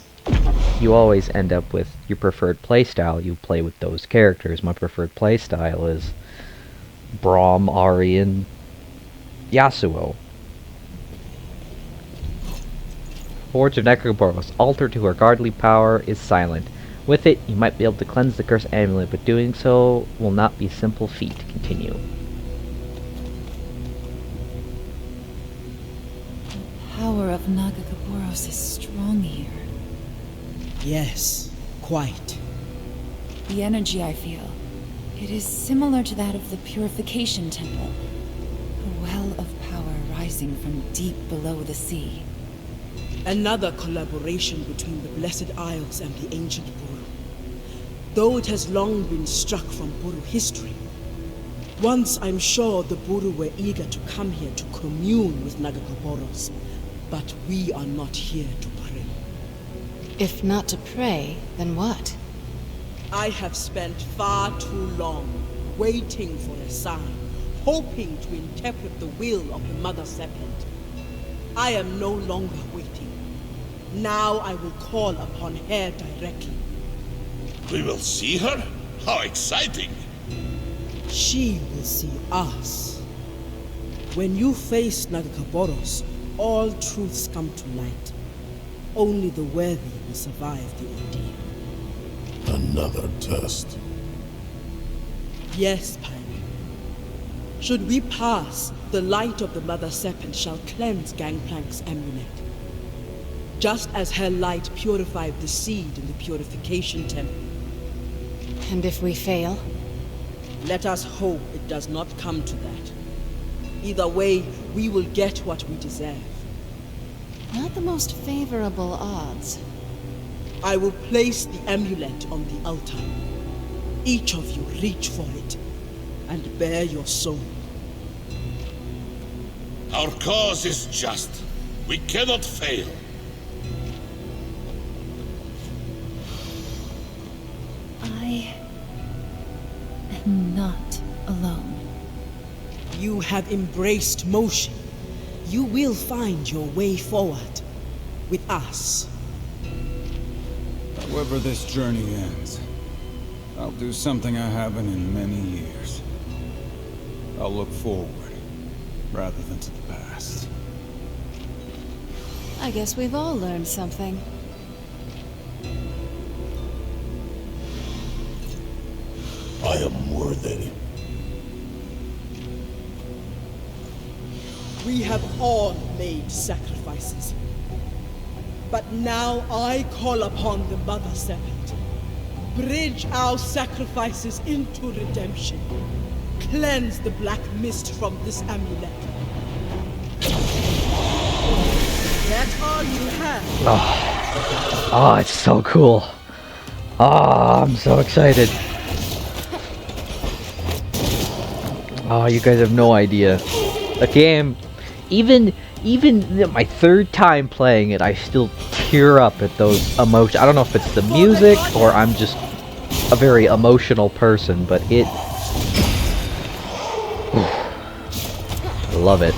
you always end up with your preferred playstyle. You play with those characters. My preferred playstyle is Braum, Ari, and Yasuo. Forge of Necroboros, altar to her godly power, is silent. With it, you might be able to cleanse the cursed amulet, but doing so will not be a simple feat. Continue. The power of Nagakaboros is strong here. Yes, quite. The energy I feel, it is similar to that of the Purification Temple. A well of power rising from deep below the sea. Another collaboration between the Blessed Isles and the ancient Buru. Though it has long been struck from Buru history, once I'm sure the Buru were eager to come here to commune with Nagakaboros, but we are not here to pray. If not to pray, then what? I have spent far too long waiting for a sign, hoping to interpret the will of the Mother Serpent. I am no longer waiting. Now I will call upon her directly. We will see her? How exciting! She will see us. When you face Nagakaboros, all truths come to light. Only the worthy will survive the ordeal. Another test. Yes, Pyre. Should we pass, the light of the Mother Serpent shall cleanse Gangplank's amulet. Just as her light purified the seed in the Purification Temple. And if we fail? Let us hope it does not come to that. Either way, we will get what we deserve. Not the most favorable odds. I will place the amulet on the altar. Each of you reach for it, and bare your soul. Our cause is just. We cannot fail. I am not alone. You have embraced motion. You will find your way forward. With us. However this journey ends, I'll do something I haven't in many years. I'll look forward, rather than to the past. I guess we've all learned something. I am worthy. We have all made sacrifices. But now I call upon the Mother Serpent. Bridge our sacrifices into redemption. Cleanse the black mist from this amulet. That's all you have. Oh, it's so cool. Oh, I'm so excited. Oh, you guys have no idea. The game, even my third time playing it, I still tear up at those emotions. I don't know if it's the music or I'm just a very emotional person, but it... I love it.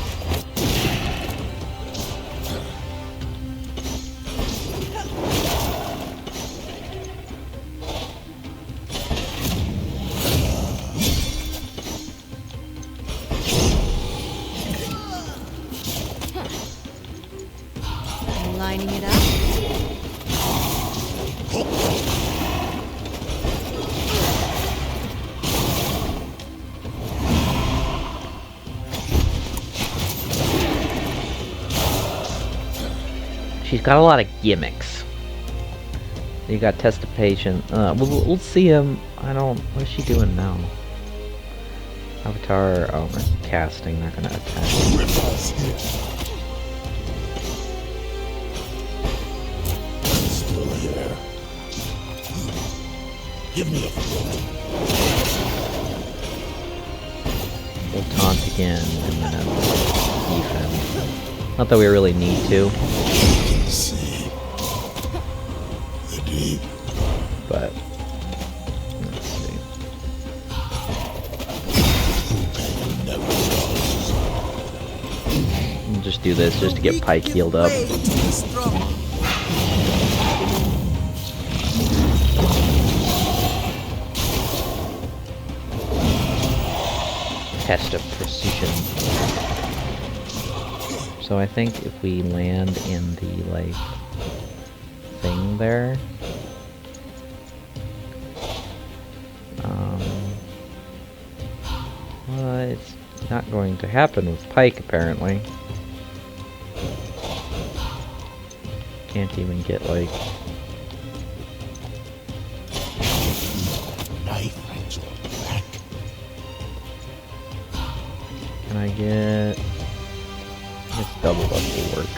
Lining it up. She's got a lot of gimmicks. You got test of patience. We'll see him. I don't... What is she doing now? Avatar... Oh, we're casting. Not gonna attack. Still here. Give me a foot. We'll taunt again, and then defense. Not that we really need to. See the deep. But let's see. Never stops. We'll just do this just to get Pike healed up. Test of precision. So I think if we land in the like thing there, well, it's not going to happen with Pike apparently. Can't even get like Knife range back. Can I get... This double up will work.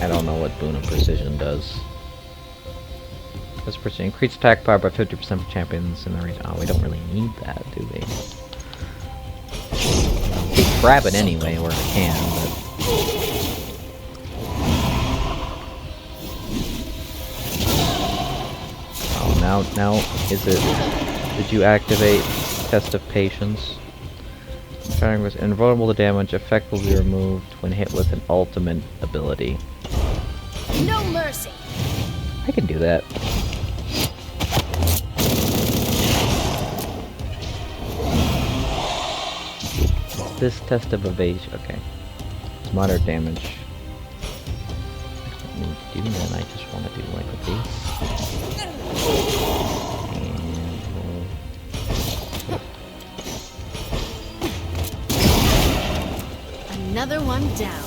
I don't know what Boon of Precision does. This precision increased attack power by 50% for champions in the region. Oh, we don't really need that, do we? Grab it anyway where I can, but... Oh, now, is it... Did you activate Test of Patience? Firing was invulnerable to damage, effect will be removed when hit with an ultimate ability. No mercy. I can do that. This test of evasion. Okay. It's moderate damage. I don't need to do that. I just want to do like this. And Another one down.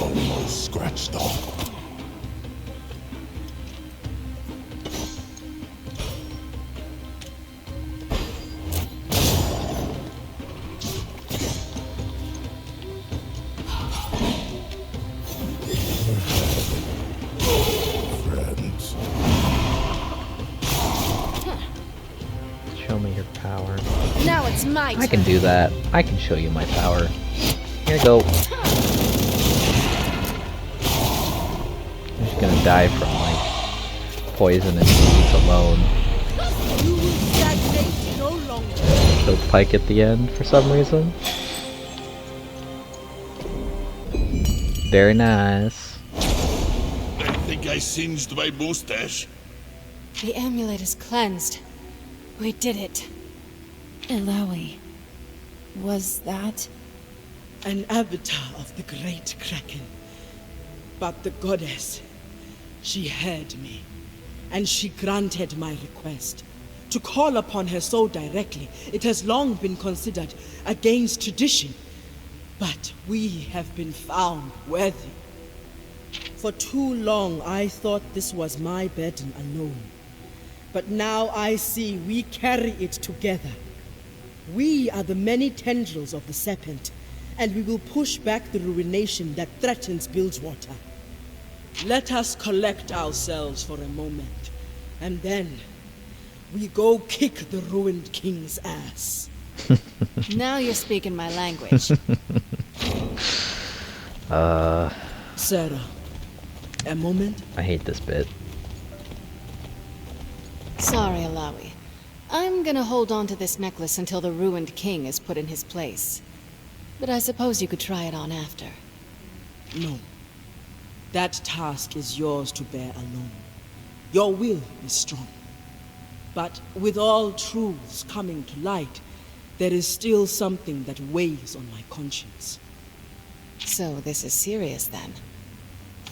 Almost scratched off. Friends. show me your power. Now it's my turn. I can do that. I can show you my power. Here you go. I'm just gonna die from like poison and disease alone. You will stagnate no longer. Killed Pike at the end for some reason. Very nice. I think I singed my mustache. The amulet is cleansed. We did it. Ilawi, was that? An avatar of the great Kraken. But the goddess, she heard me, and she granted my request. To call upon her so directly, it has long been considered against tradition. But we have been found worthy. For too long, I thought this was my burden alone. But now I see we carry it together. We are the many tendrils of the serpent, and we will push back the ruination that threatens Bilgewater. Let us collect ourselves for a moment, and then we go kick the ruined king's ass. Now you're speaking my language. Sarah, a moment? I hate this bit. Sorry, Alawi. I'm gonna hold on to this necklace until the ruined king is put in his place. But I suppose you could try it on after. No. That task is yours to bear alone. Your will is strong. But with all truths coming to light, there is still something that weighs on my conscience. So this is serious then?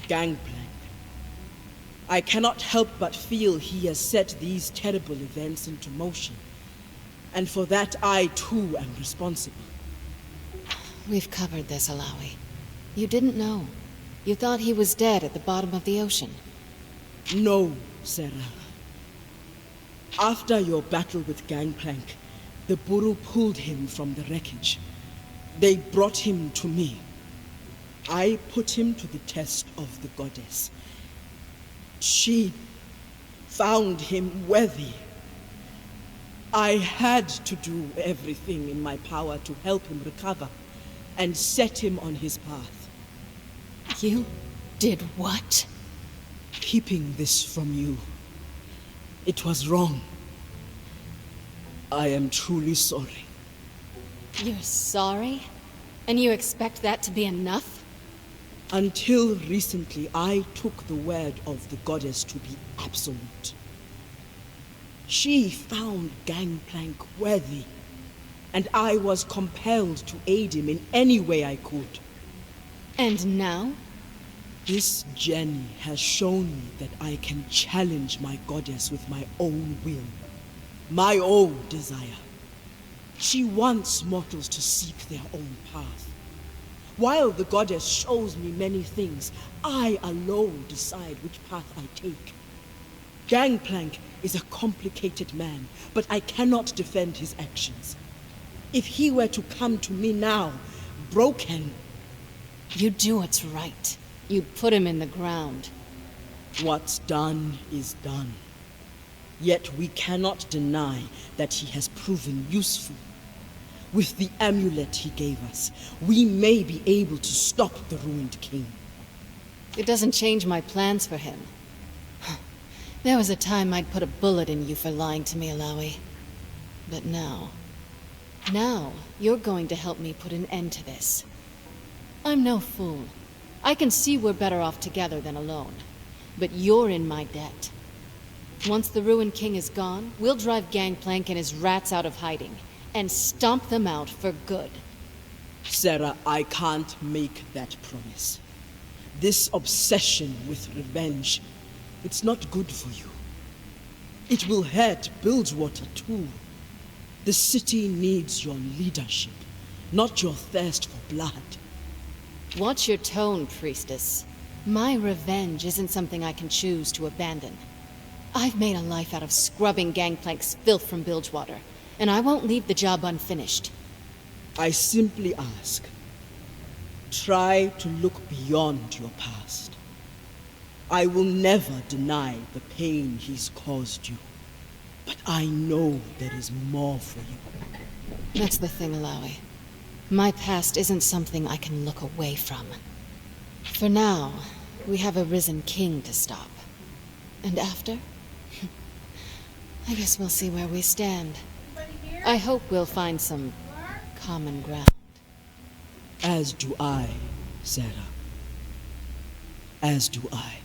Gangplank. I cannot help but feel he has set these terrible events into motion. And for that, I too am responsible. We've covered this, Alawi. You didn't know. You thought he was dead at the bottom of the ocean. No, Sarah. After your battle with Gangplank, the Buru pulled him from the wreckage. They brought him to me. I put him to the test of the goddess. She found him worthy. I had to do everything in my power to help him recover and set him on his path. You did what? Keeping this from you. It was wrong. I am truly sorry. You're sorry? And you expect that to be enough? Until recently, I took the word of the goddess to be absolute. She found Gangplank worthy, and I was compelled to aid him in any way I could. And now? This journey has shown me that I can challenge my goddess with my own will, my own desire. She wants mortals to seek their own path. While the goddess shows me many things, I alone decide which path I take. Gangplank is a complicated man, but I cannot defend his actions. If he were to come to me now, broken... You do what's right. You'd put him in the ground. What's done is done. Yet we cannot deny that he has proven useful. With the amulet he gave us, we may be able to stop the ruined king. It doesn't change my plans for him. There was a time I'd put a bullet in you for lying to me, Alawi. But now... Now, you're going to help me put an end to this. I'm no fool. I can see we're better off together than alone. But you're in my debt. Once the Ruined King is gone, we'll drive Gangplank and his rats out of hiding, and stomp them out for good. Sarah, I can't make that promise. This obsession with revenge, it's not good for you. It will hurt Bilgewater too. The city needs your leadership, not your thirst for blood. Watch your tone, priestess. My revenge isn't something I can choose to abandon. I've made a life out of scrubbing Gangplank's filth from Bilgewater, and I won't leave the job unfinished. I simply ask, try to look beyond your past. I will never deny the pain he's caused you, but I know there is more for you. That's the thing, Alawi. My past isn't something I can look away from. For now, we have a risen king to stop. And after? I guess we'll see where we stand. I hope we'll find some common ground. As do I, Sarah. As do I.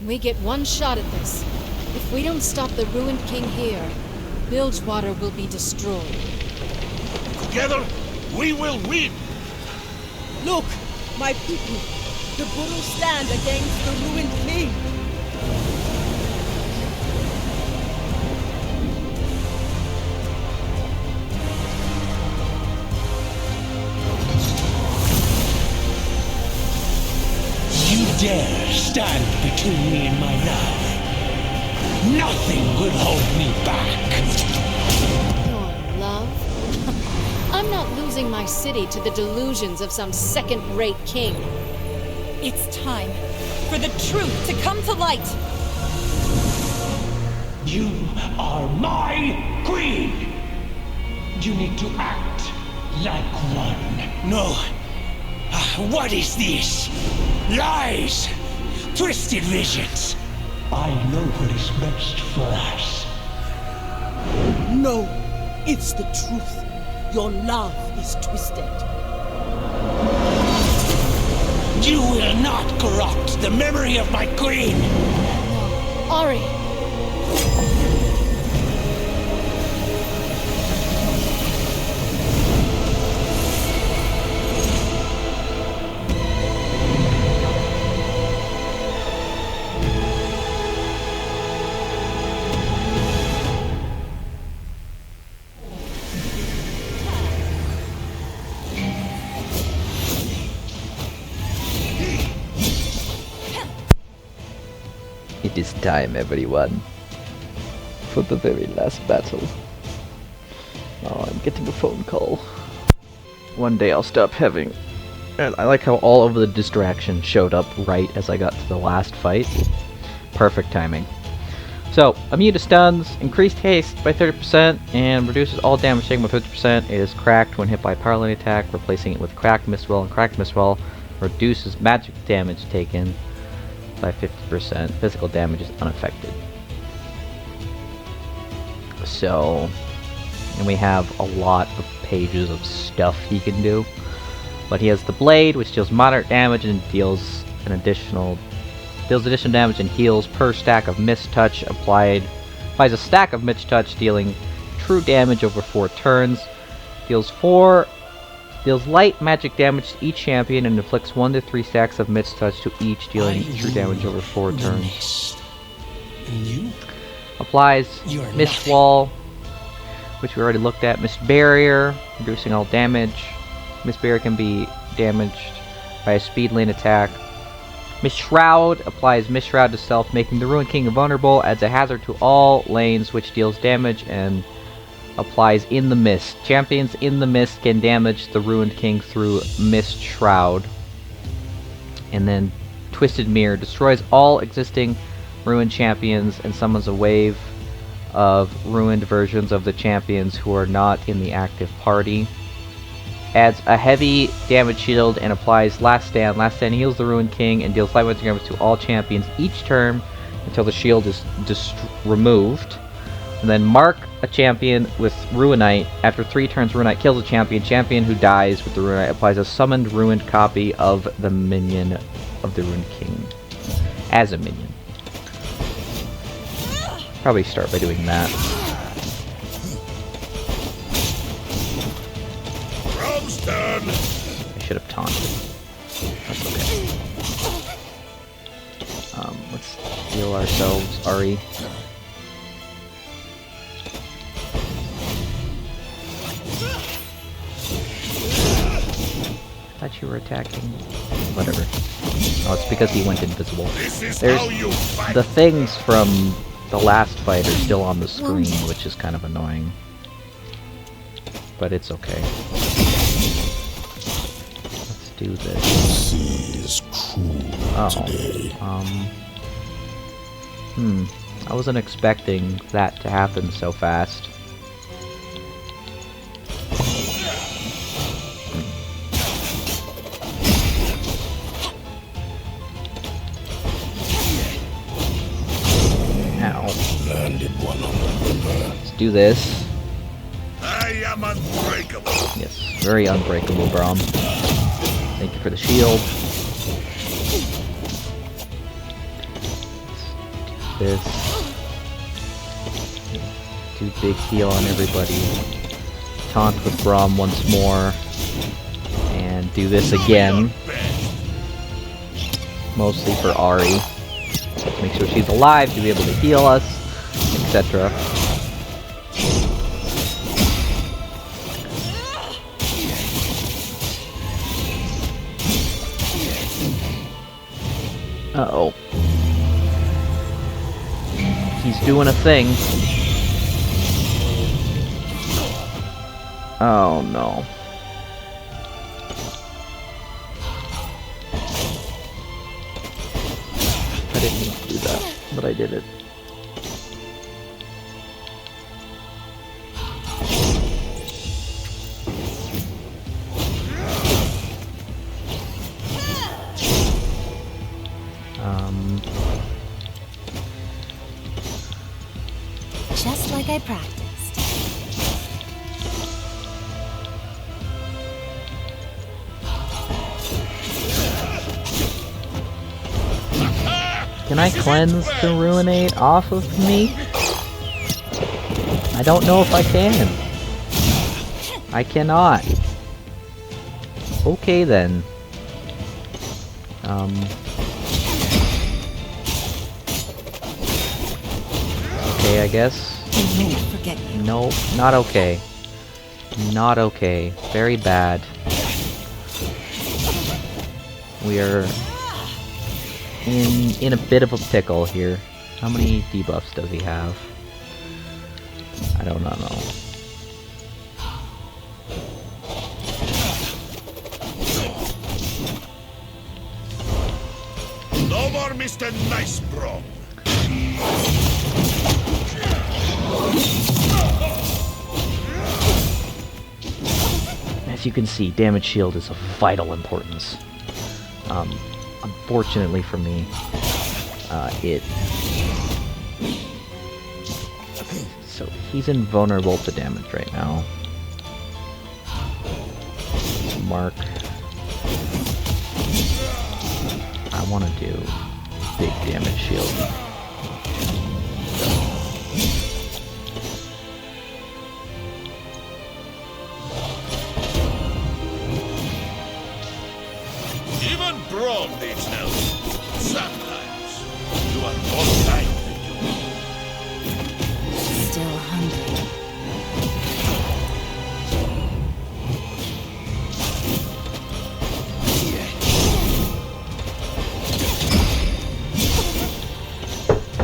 We get one shot at this. If we don't stop the Ruined King here, Bilgewater will be destroyed. Together, we will win! Look, my people, the Buru stand against the ruined king. You dare stand between me and my love? Nothing will hold me back. Your love? I'm not losing my city to the delusions of some second-rate king. It's time for the truth to come to light. You are my queen. You need to act like one. No. What is this? Lies! Twisted visions! I know what is best for us. No, it's the truth. Your love is twisted. You will not corrupt the memory of my queen! Ari! It is time, everyone, for the very last battle. Oh, I'm getting a phone call. One day I'll stop having... And I like how all of the distractions showed up right as I got to the last fight. Perfect timing. So, immune to stuns, increased haste by 30%, and reduces all damage taken by 50%. It is cracked when hit by a power line attack, replacing it with cracked Mistwell, and cracked Mistwell reduces magic damage taken by 50%. Physical damage is unaffected. So, and we have a lot of pages of stuff he can do. But he has the blade, which deals moderate damage and deals additional damage and heals per stack of Mist Touch applies a stack of Mist Touch, dealing true damage over 4 turns. Deals light magic damage to each champion and inflicts 1 to 3 stacks of Mist Touch to each, dealing true damage over 4 turns. And you? Applies You're Mist nothing. Wall, which we already looked at. Mist Barrier, reducing all damage. Mist Barrier can be damaged by a speed lane attack. Mist Shroud applies Mist Shroud to self, making the Ruined King invulnerable. Adds a hazard to all lanes, which deals damage and applies in the mist. Champions in the mist can damage the Ruined King through Mist Shroud. And then Twisted Mirror destroys all existing ruined champions and summons a wave of ruined versions of the champions who are not in the active party. Adds a heavy damage shield and applies Last Stand. Last Stand heals the Ruined King and deals light magic damage to all champions each turn until the shield is removed. And then mark a champion with Ruinite. After 3 turns, Ruinite kills a champion. Champion who dies with the Ruinite applies a summoned ruined copy of the minion of the Ruined King as a minion. Probably start by doing that. Rob's done. I should have taunted. That's okay. Let's heal ourselves, Ari. I thought you were attacking. Whatever. Oh, it's because he went invisible. There's the things from the last fight are still on the screen, which is kind of annoying. But it's okay. Let's do this. Sea is cruel today. I wasn't expecting that to happen so fast. Landed one on the river. Let's do this. I am unbreakable. Yes, very unbreakable, Braum. Thank you for the shield. this. Do big heal on everybody. Taunt with Braum once more. And do this again. Mostly for Ari. Make sure she's alive to be able to heal us, etc. Uh-oh. He's doing a thing. Oh no. I didn't mean to do that, but I did it. Just like I practiced. Can I cleanse the Ruinate off of me? I don't know if I can. I cannot. Okay then. Okay, I guess. I may forget you. No, not okay. Not okay. Very bad. We are in a bit of a pickle here. How many debuffs does he have? I don't know. No more Mr. Nice Bro. As you can see, damage shield is of vital importance. Unfortunately for me, so he's invulnerable to damage right now. Mark. I want to do big damage shield. Even Braum needs help. Sometimes you are more kind than you know. Still hungry.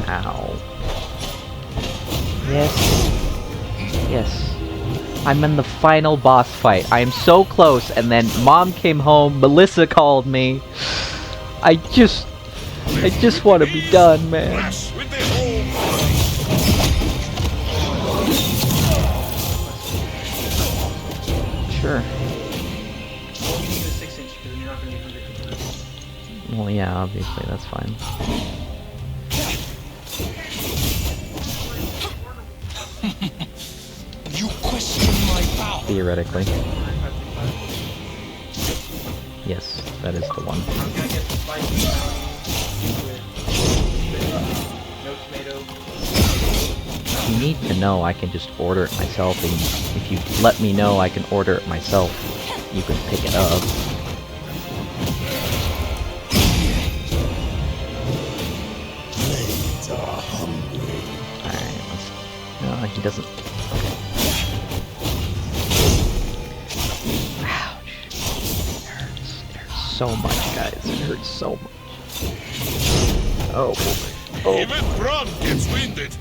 Ow. Yes. Yes. I'm in the final boss fight. I am so close, and then Mom came home, Melissa called me. I just want to be done, man. Crash with the whole Sure. Well, you need a 6-inch because you're not going to be hungry for that. Well, yeah, obviously, that's fine. You question my power. Theoretically. Yes, that is the one. Can I get some spicy with no tomato? You need to know I can just order it myself, and if you let me know I can order it myself, you can pick it up. Blades are hungry. Alright, let's... No, he doesn't... Ouch. It hurts. It hurts so much, guys. It hurts so much. Oh. Oh. Even Braum gets winded.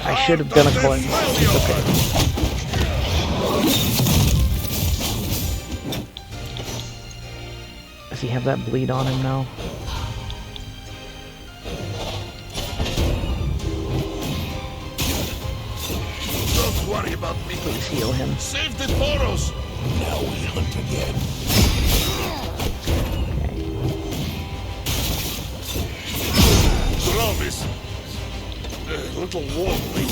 I should have done a cleanse. It's okay. Does he have that bleed on him now? Don't worry about me. Please heal him. Save the Boros. Now we hunt again. Braum is a little wobbly.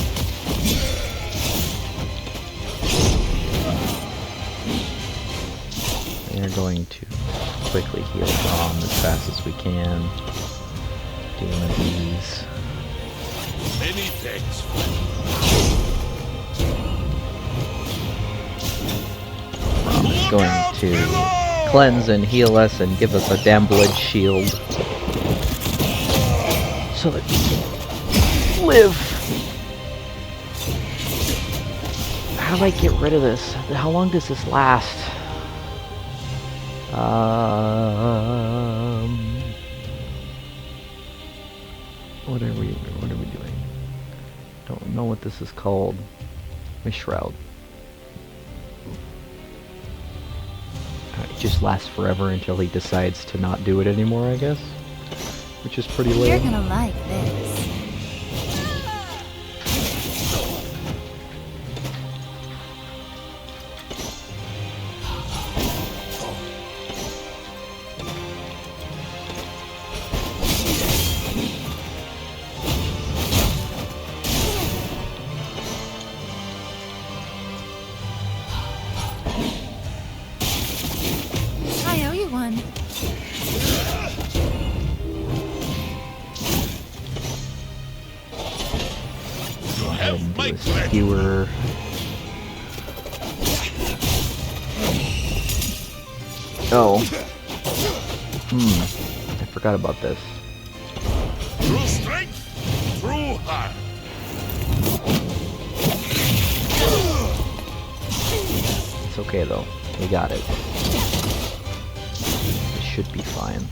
We are going to quickly heal Braum as fast as we can. Do one of these. Many thanks. Rom is going to cleanse and heal us and give us a damn blood shield. So that we can live. How do I get rid of this? How long does this last? What are we doing? Don't know what this is called. My shroud. It just lasts forever until he decides to not do it anymore, I guess. Which is pretty lame. You're gonna like this. I owe you one. Skewer. Oh. I forgot about this. True strength, true heart. It's okay though. We got it. It should be fine.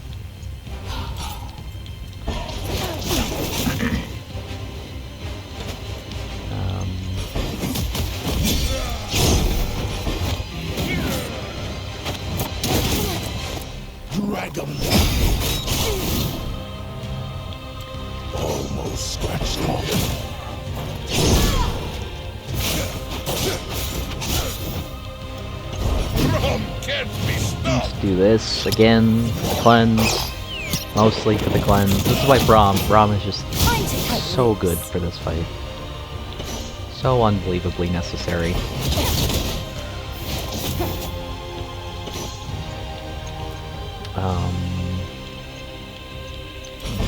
Dragon. Almost scratched off. Can't be stopped. Let's do this again. Cleanse. Mostly for the cleanse. This is why Braum is just so good for this fight. So unbelievably necessary.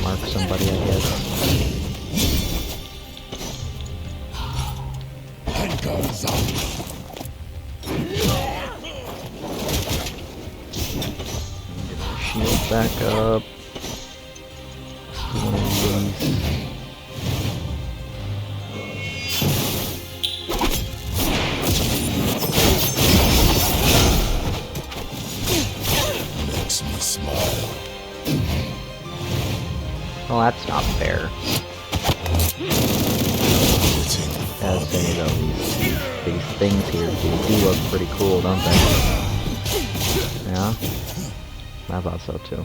Mark somebody, I guess. Anchors up. Shield back up. Let's do one of these. Makes me smile. Well, that's not fair. As you know, these things here do look pretty cool, don't they? Yeah? I thought so too.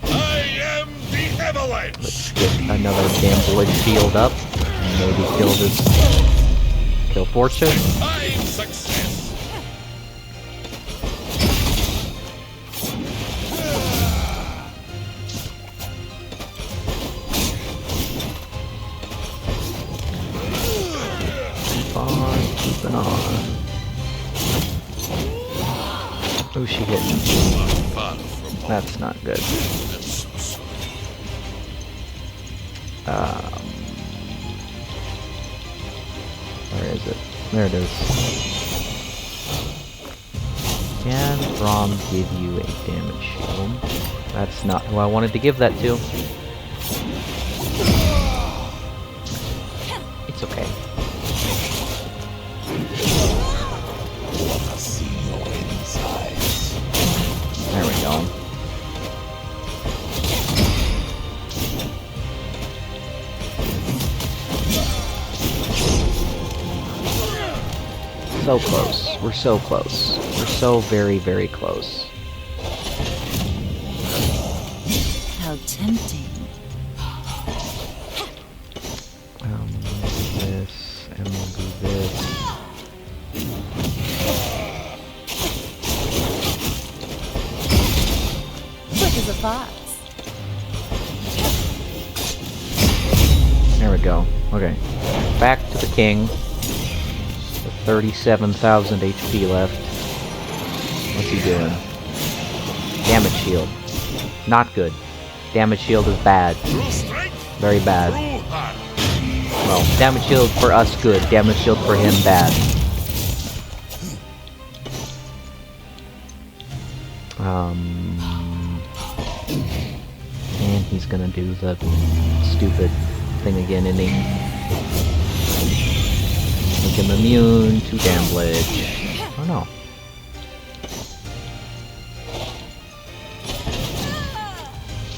I am the Avalanche. Let's get another damn blood shield up. And maybe kill Fortune. I'm success. Keeping on. Oh, she hit me. That's not good. Where is it? There it is. Can Braum give you a damage shield? That's not who I wanted to give that to. It's okay. There we go. So close. We're so close. We're so very, very close. How tempting. This, and we'll do this. Quick as a fox. There we go. Okay. Back to the king. With 37,000 HP left. What's he doing? Damage shield. Not good. Damage shield is bad. Very bad. Well, damage shield for us good. Damage shield for him bad. And he's gonna do the stupid thing again, isn't he? Make him immune to damage. Oh no.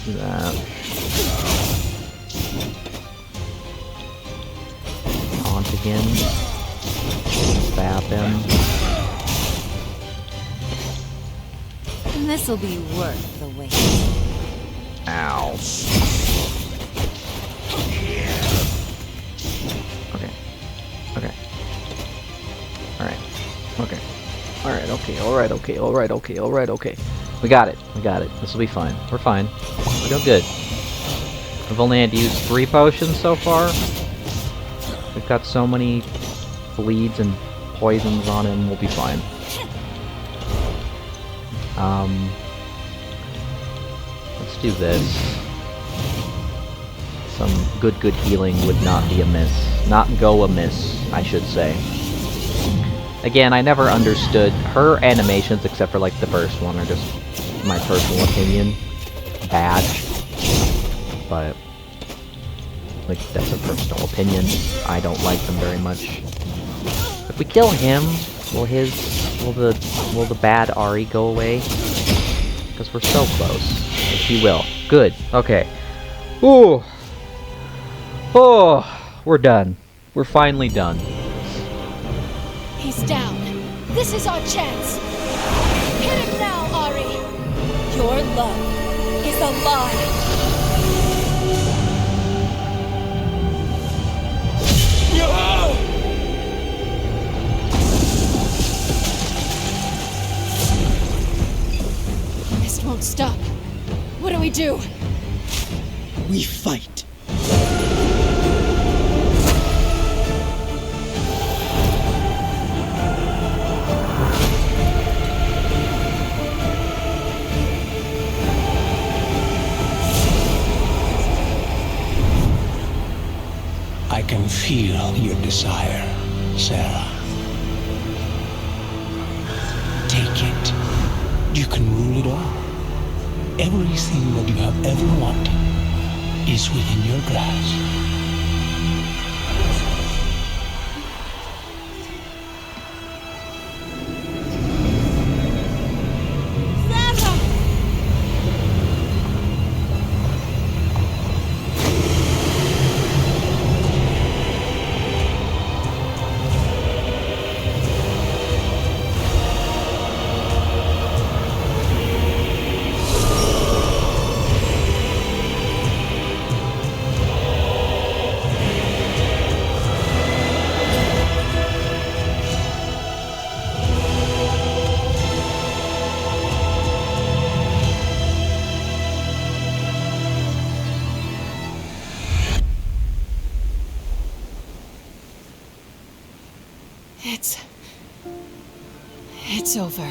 Do that. Taunt again. Stab him. This'll be worth the wait. Ow. Okay. Okay. Alright. Okay. Alright, okay, alright, okay, alright, okay, alright, okay. We got it. We got it. This will be fine. We're fine. We're doing good. We've only had to use 3 potions so far. We've got so many bleeds and poisons on him, we'll be fine. Let's do this. Some good healing would not be amiss. Not go amiss, I should say. Again, I never understood her animations, except for like the first one, are just my personal opinion. Bad. But like that's a personal opinion. I don't like them very much. If we kill him, will the bad Ari go away? Because we're so close. He will. Good. Okay. Ooh. Oh, we're done. We're finally done. He's down. This is our chance. Hit him now, Ari. Your love is a lie. Mist won't stop. What do we do? We fight. I can feel your desire, Sarah. Take it. You can rule it all. Everything that you have ever wanted is within your grasp. It's over.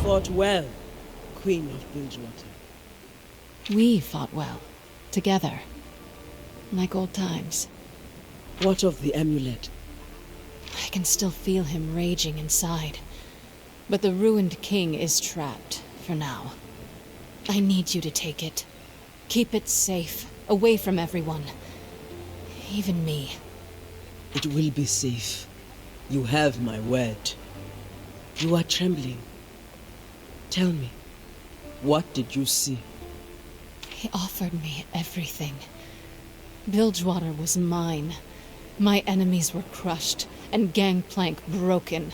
Fought well, Queen of Bridgewater. We fought well. Together. Like old times. What of the amulet? I can still feel him raging inside. But the ruined king is trapped, for now. I need you to take it. Keep it safe, away from everyone. Even me. It will be safe. You have my word. You are trembling. Tell me, what did you see? He offered me everything. Bilgewater was mine. My enemies were crushed, and Gangplank broken.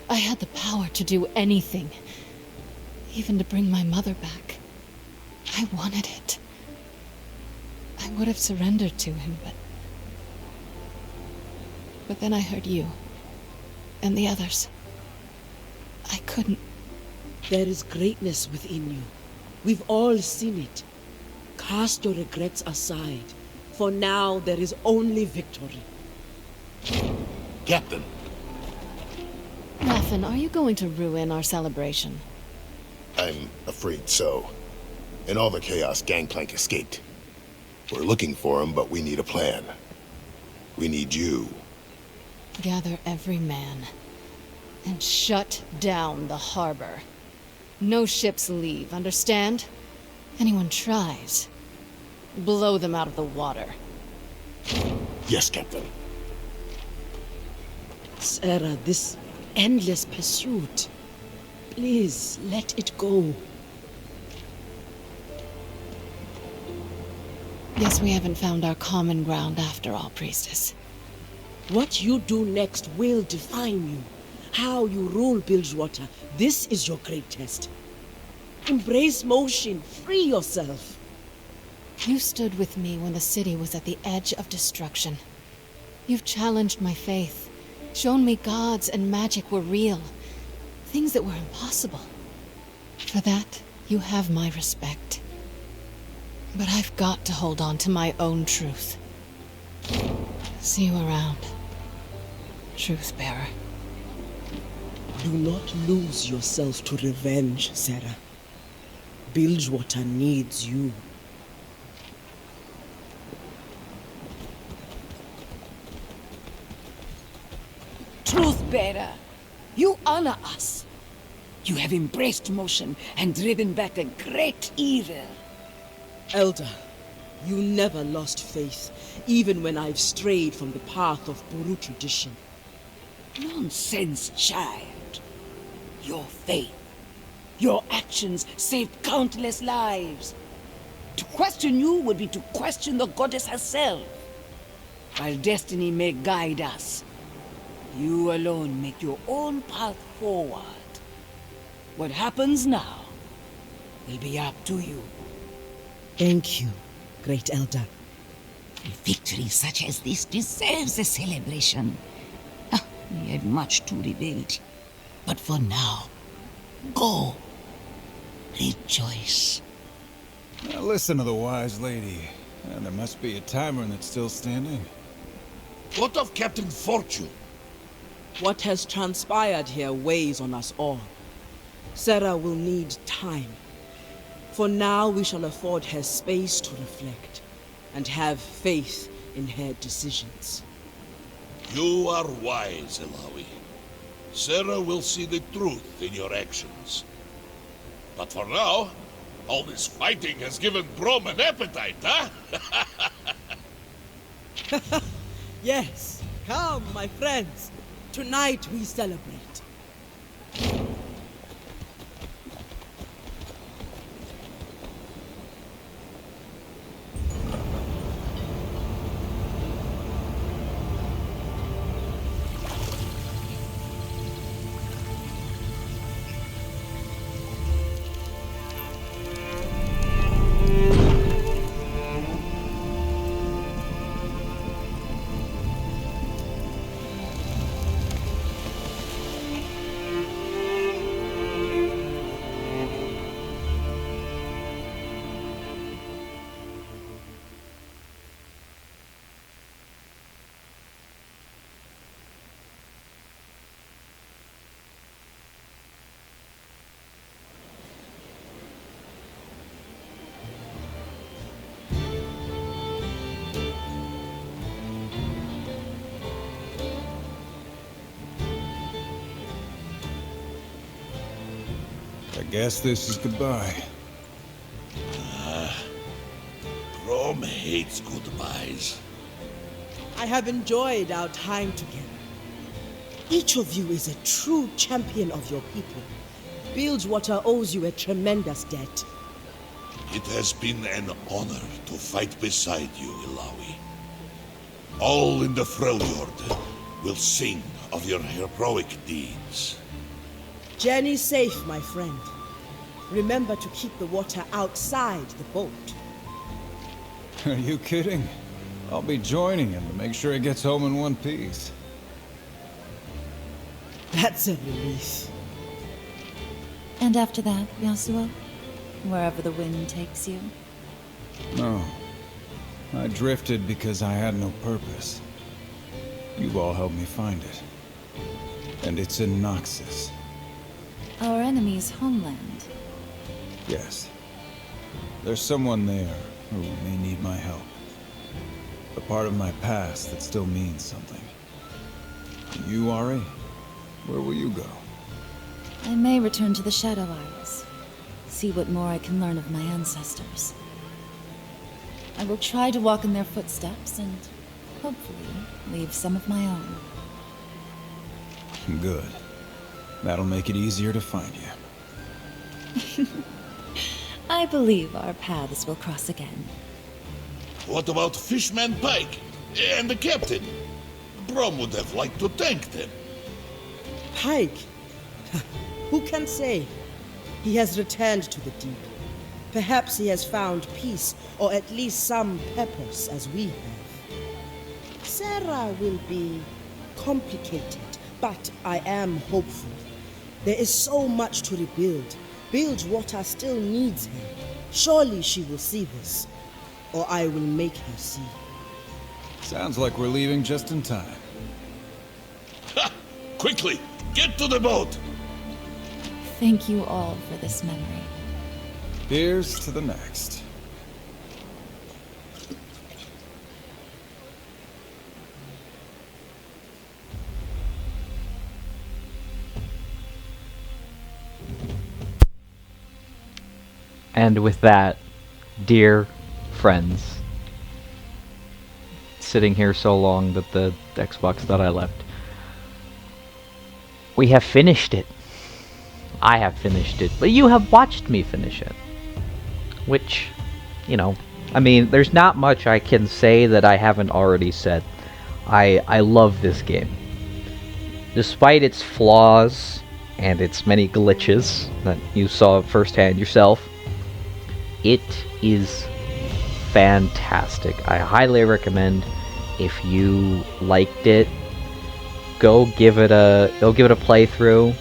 I had the power to do anything. Even to bring my mother back. I wanted it. I would have surrendered to him, but... But then I heard you. And the others. I couldn't. There is greatness within you. We've all seen it. Cast your regrets aside. For now, there is only victory. Captain! Raffen, are you going to ruin our celebration? I'm afraid so. In all the chaos, Gangplank escaped. We're looking for him, but we need a plan. We need you. Gather every man. And shut down the harbor. No ships leave, understand? Anyone tries, blow them out of the water. Yes, Captain. Sarah, this endless pursuit. Please, let it go. Guess we haven't found our common ground after all, Priestess. What you do next will define you. How you rule Bilgewater. This is your great test. Embrace motion. Free yourself. You stood with me when the city was at the edge of destruction. You've challenged my faith, shown me gods and magic were real, things that were impossible. For that, you have my respect. But I've got to hold on to my own truth. See you around, Truth-bearer. Do not lose yourself to revenge, Sarah. Bilgewater needs you. Truth-bearer, you honor us. You have embraced motion and driven back a great evil. Elder, you never lost faith, even when I've strayed from the path of Buru tradition. Nonsense, child. Your faith, your actions saved countless lives. To question you would be to question the goddess herself. While destiny may guide us, you alone make your own path forward. What happens now will be up to you. Thank you, Great Elder. A victory such as this deserves a celebration. We have much to rebuild. But for now, go. Rejoice. Now listen to the wise lady. There must be a timer that's still standing. What of Captain Fortune? What has transpired here weighs on us all. Sarah will need time. For now, we shall afford her space to reflect and have faith in her decisions. You are wise, Ilawi. Sarah will see the truth in your actions. But for now, all this fighting has given Brom an appetite, huh? Yes, come, my friends. Tonight we celebrate. I guess this is goodbye. Brom hates goodbyes. I have enjoyed our time together. Each of you is a true champion of your people. Bilgewater owes you a tremendous debt. It has been an honor to fight beside you, Ilawi. All in the Freljord will sing of your heroic deeds. Journey safe, my friend. Remember to keep the water outside the boat. Are you kidding? I'll be joining him to make sure he gets home in one piece. That's a relief. And after that, Yasuo? Wherever the wind takes you? No. I drifted because I had no purpose. You all helped me find it. And it's in Noxus. Our enemy's homeland. Yes. There's someone there who may need my help. A part of my past that still means something. You, Ari? Where will you go? I may return to the Shadow Isles. See what more I can learn of my ancestors. I will try to walk in their footsteps and hopefully leave some of my own. Good. That'll make it easier to find you. I believe our paths will cross again. What about Fishman Pike and the captain? Brom would have liked to thank them. Pike? Who can say? He has returned to the deep. Perhaps he has found peace, or at least some purpose, as we have. Sarah will be complicated, but I am hopeful. There is so much to rebuild. Bilgewater still needs her. Surely she will see this, or I will make her see. Sounds like we're leaving just in time. Ha! Quickly, get to the boat! Thank you all for this memory. Here's to the next. And with that, dear friends, sitting here so long that the Xbox thought I left, we have finished it. I have finished it, but you have watched me finish it. Which, you know, I mean, there's not much I can say that I haven't already said. I love this game. Despite its flaws and its many glitches that you saw firsthand yourself, it is fantastic. I highly recommend, if you liked it, go give it a playthrough.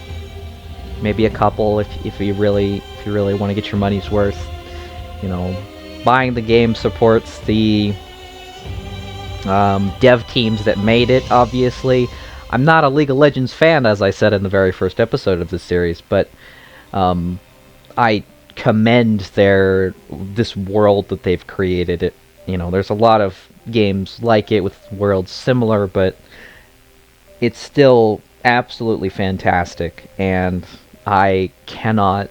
Maybe a couple if you really want to get your money's worth. You know, buying the game supports the dev teams that made it, obviously. I'm not a League of Legends fan, as I said in the very first episode of this series, but I commend this world that they've created. It, you know, there's a lot of games like it with worlds similar, but it's still absolutely fantastic, and I cannot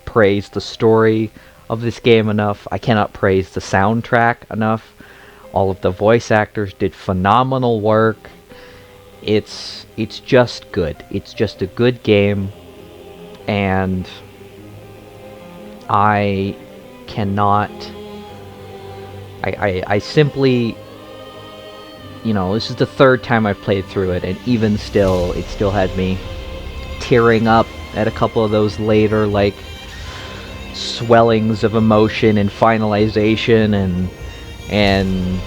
praise the story of this game enough. I cannot praise the soundtrack enough. All of the voice actors did phenomenal work. It's just good. It's just a good game, and I cannot... I simply... You know, this is the third time I've played through it, and even still, it still had me tearing up at a couple of those later, like, swellings of emotion and finalization and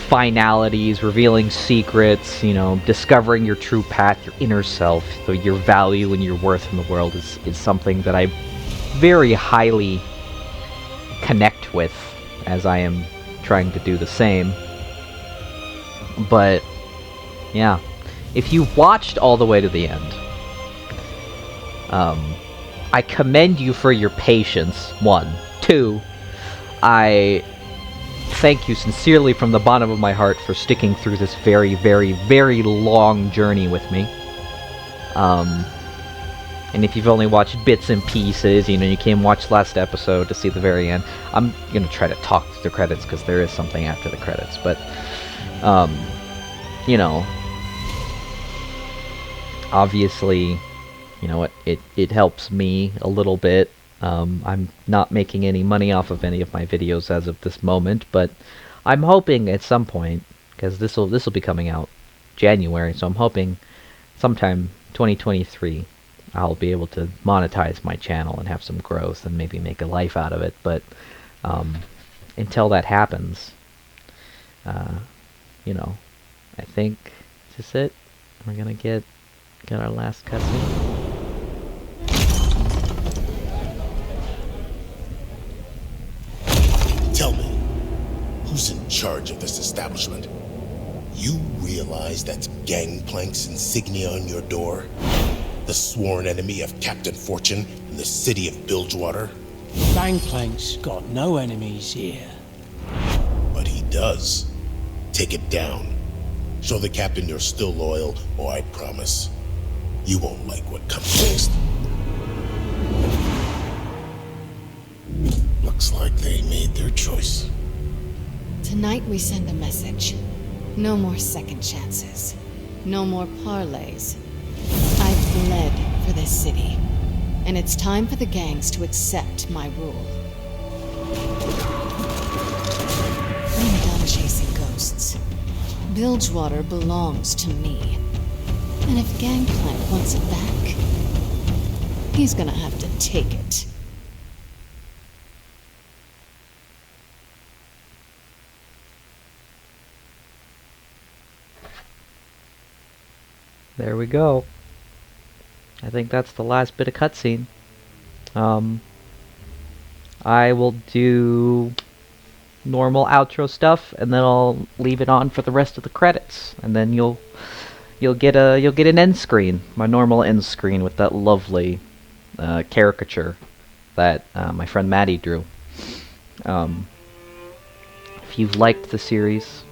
finalities, revealing secrets, you know, discovering your true path, your inner self, so your value and your worth in the world is something that I very highly connect with, as I am trying to do the same. But, yeah, if you've watched all the way to the end, I commend you for your patience, 1. 2, I thank you sincerely from the bottom of my heart for sticking through this very, very, very long journey with me. And if you've only watched bits and pieces, you know, you came watch last episode to see the very end. I'm gonna try to talk through the credits, because there is something after the credits, but... you know, obviously, you know, it helps me a little bit. I'm not making any money off of any of my videos as of this moment, but I'm hoping at some point, because this will be coming out January, so I'm hoping sometime 2023 I'll be able to monetize my channel and have some growth and maybe make a life out of it. But until that happens, you know, I think this is it. We're gonna get Got our last cutscene. Tell me, who's in charge of this establishment? You realize that's Gangplank's insignia on your door? The sworn enemy of Captain Fortune in the city of Bilgewater? Gangplank's got no enemies here. But he does. Take it down. Show the captain you're still loyal, or I promise, you won't like what comes next. Looks like they made their choice. Tonight we send a message. No more second chances. No more parlays. I've bled for this city. And it's time for the gangs to accept my rule. I'm done chasing ghosts. Bilgewater belongs to me. And if Gangplank wants it back, he's gonna have to take it. There we go. I think that's the last bit of cutscene. I will do normal outro stuff, and then I'll leave it on for the rest of the credits, and then you'll get an end screen, my normal end screen with that lovely caricature that my friend Maddie drew. If you've liked the series,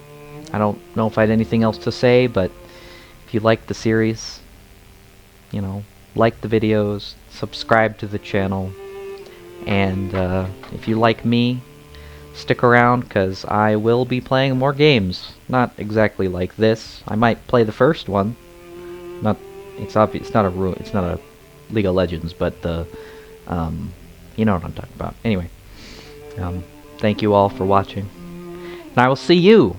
I don't know if I had anything else to say, but if you liked the series, you know, like the videos, subscribe to the channel, and if you like me, stick around, because I will be playing more games. Not exactly like this. I might play the first one. It's obvious. It's not a League of Legends, but the you know what I'm talking about. Anyway, thank you all for watching, and I will see you.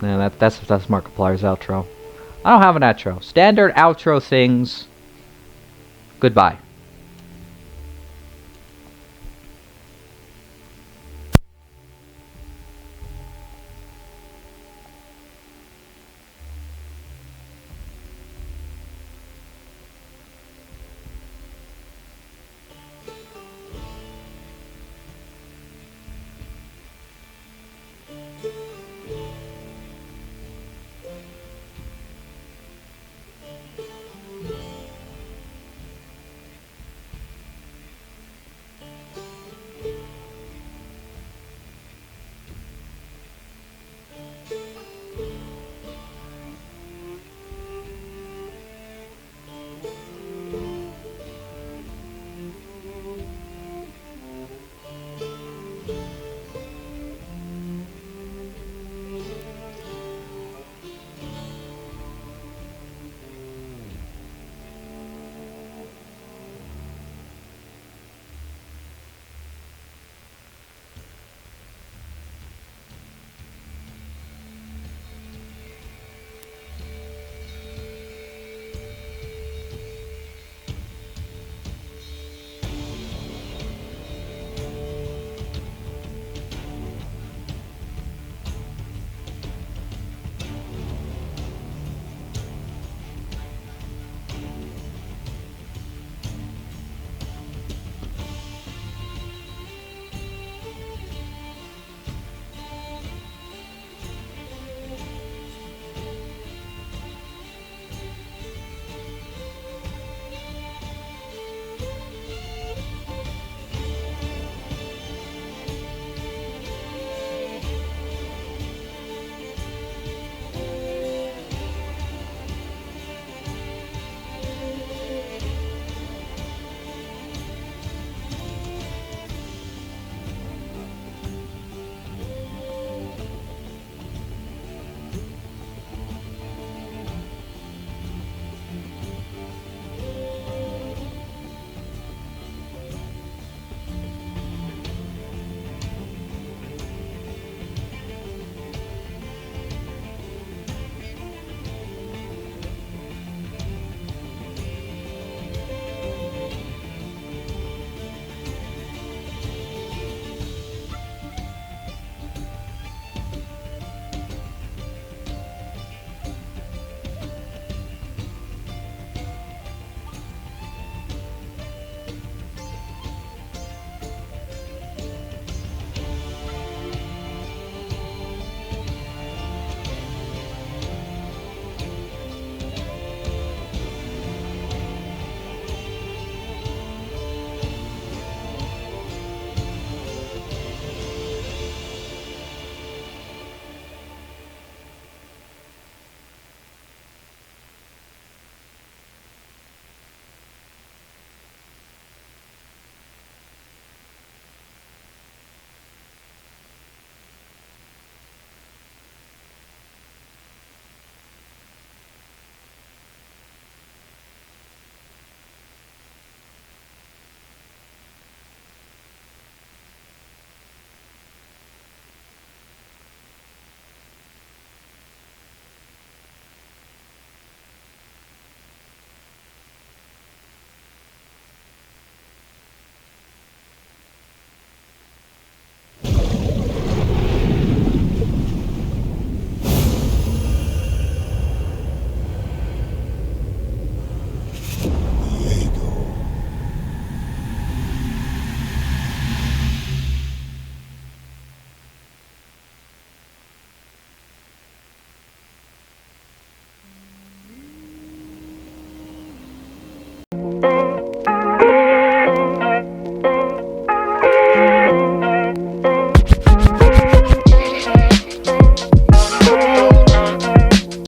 And that's Markiplier's outro. I don't have an outro. Standard outro things. Goodbye.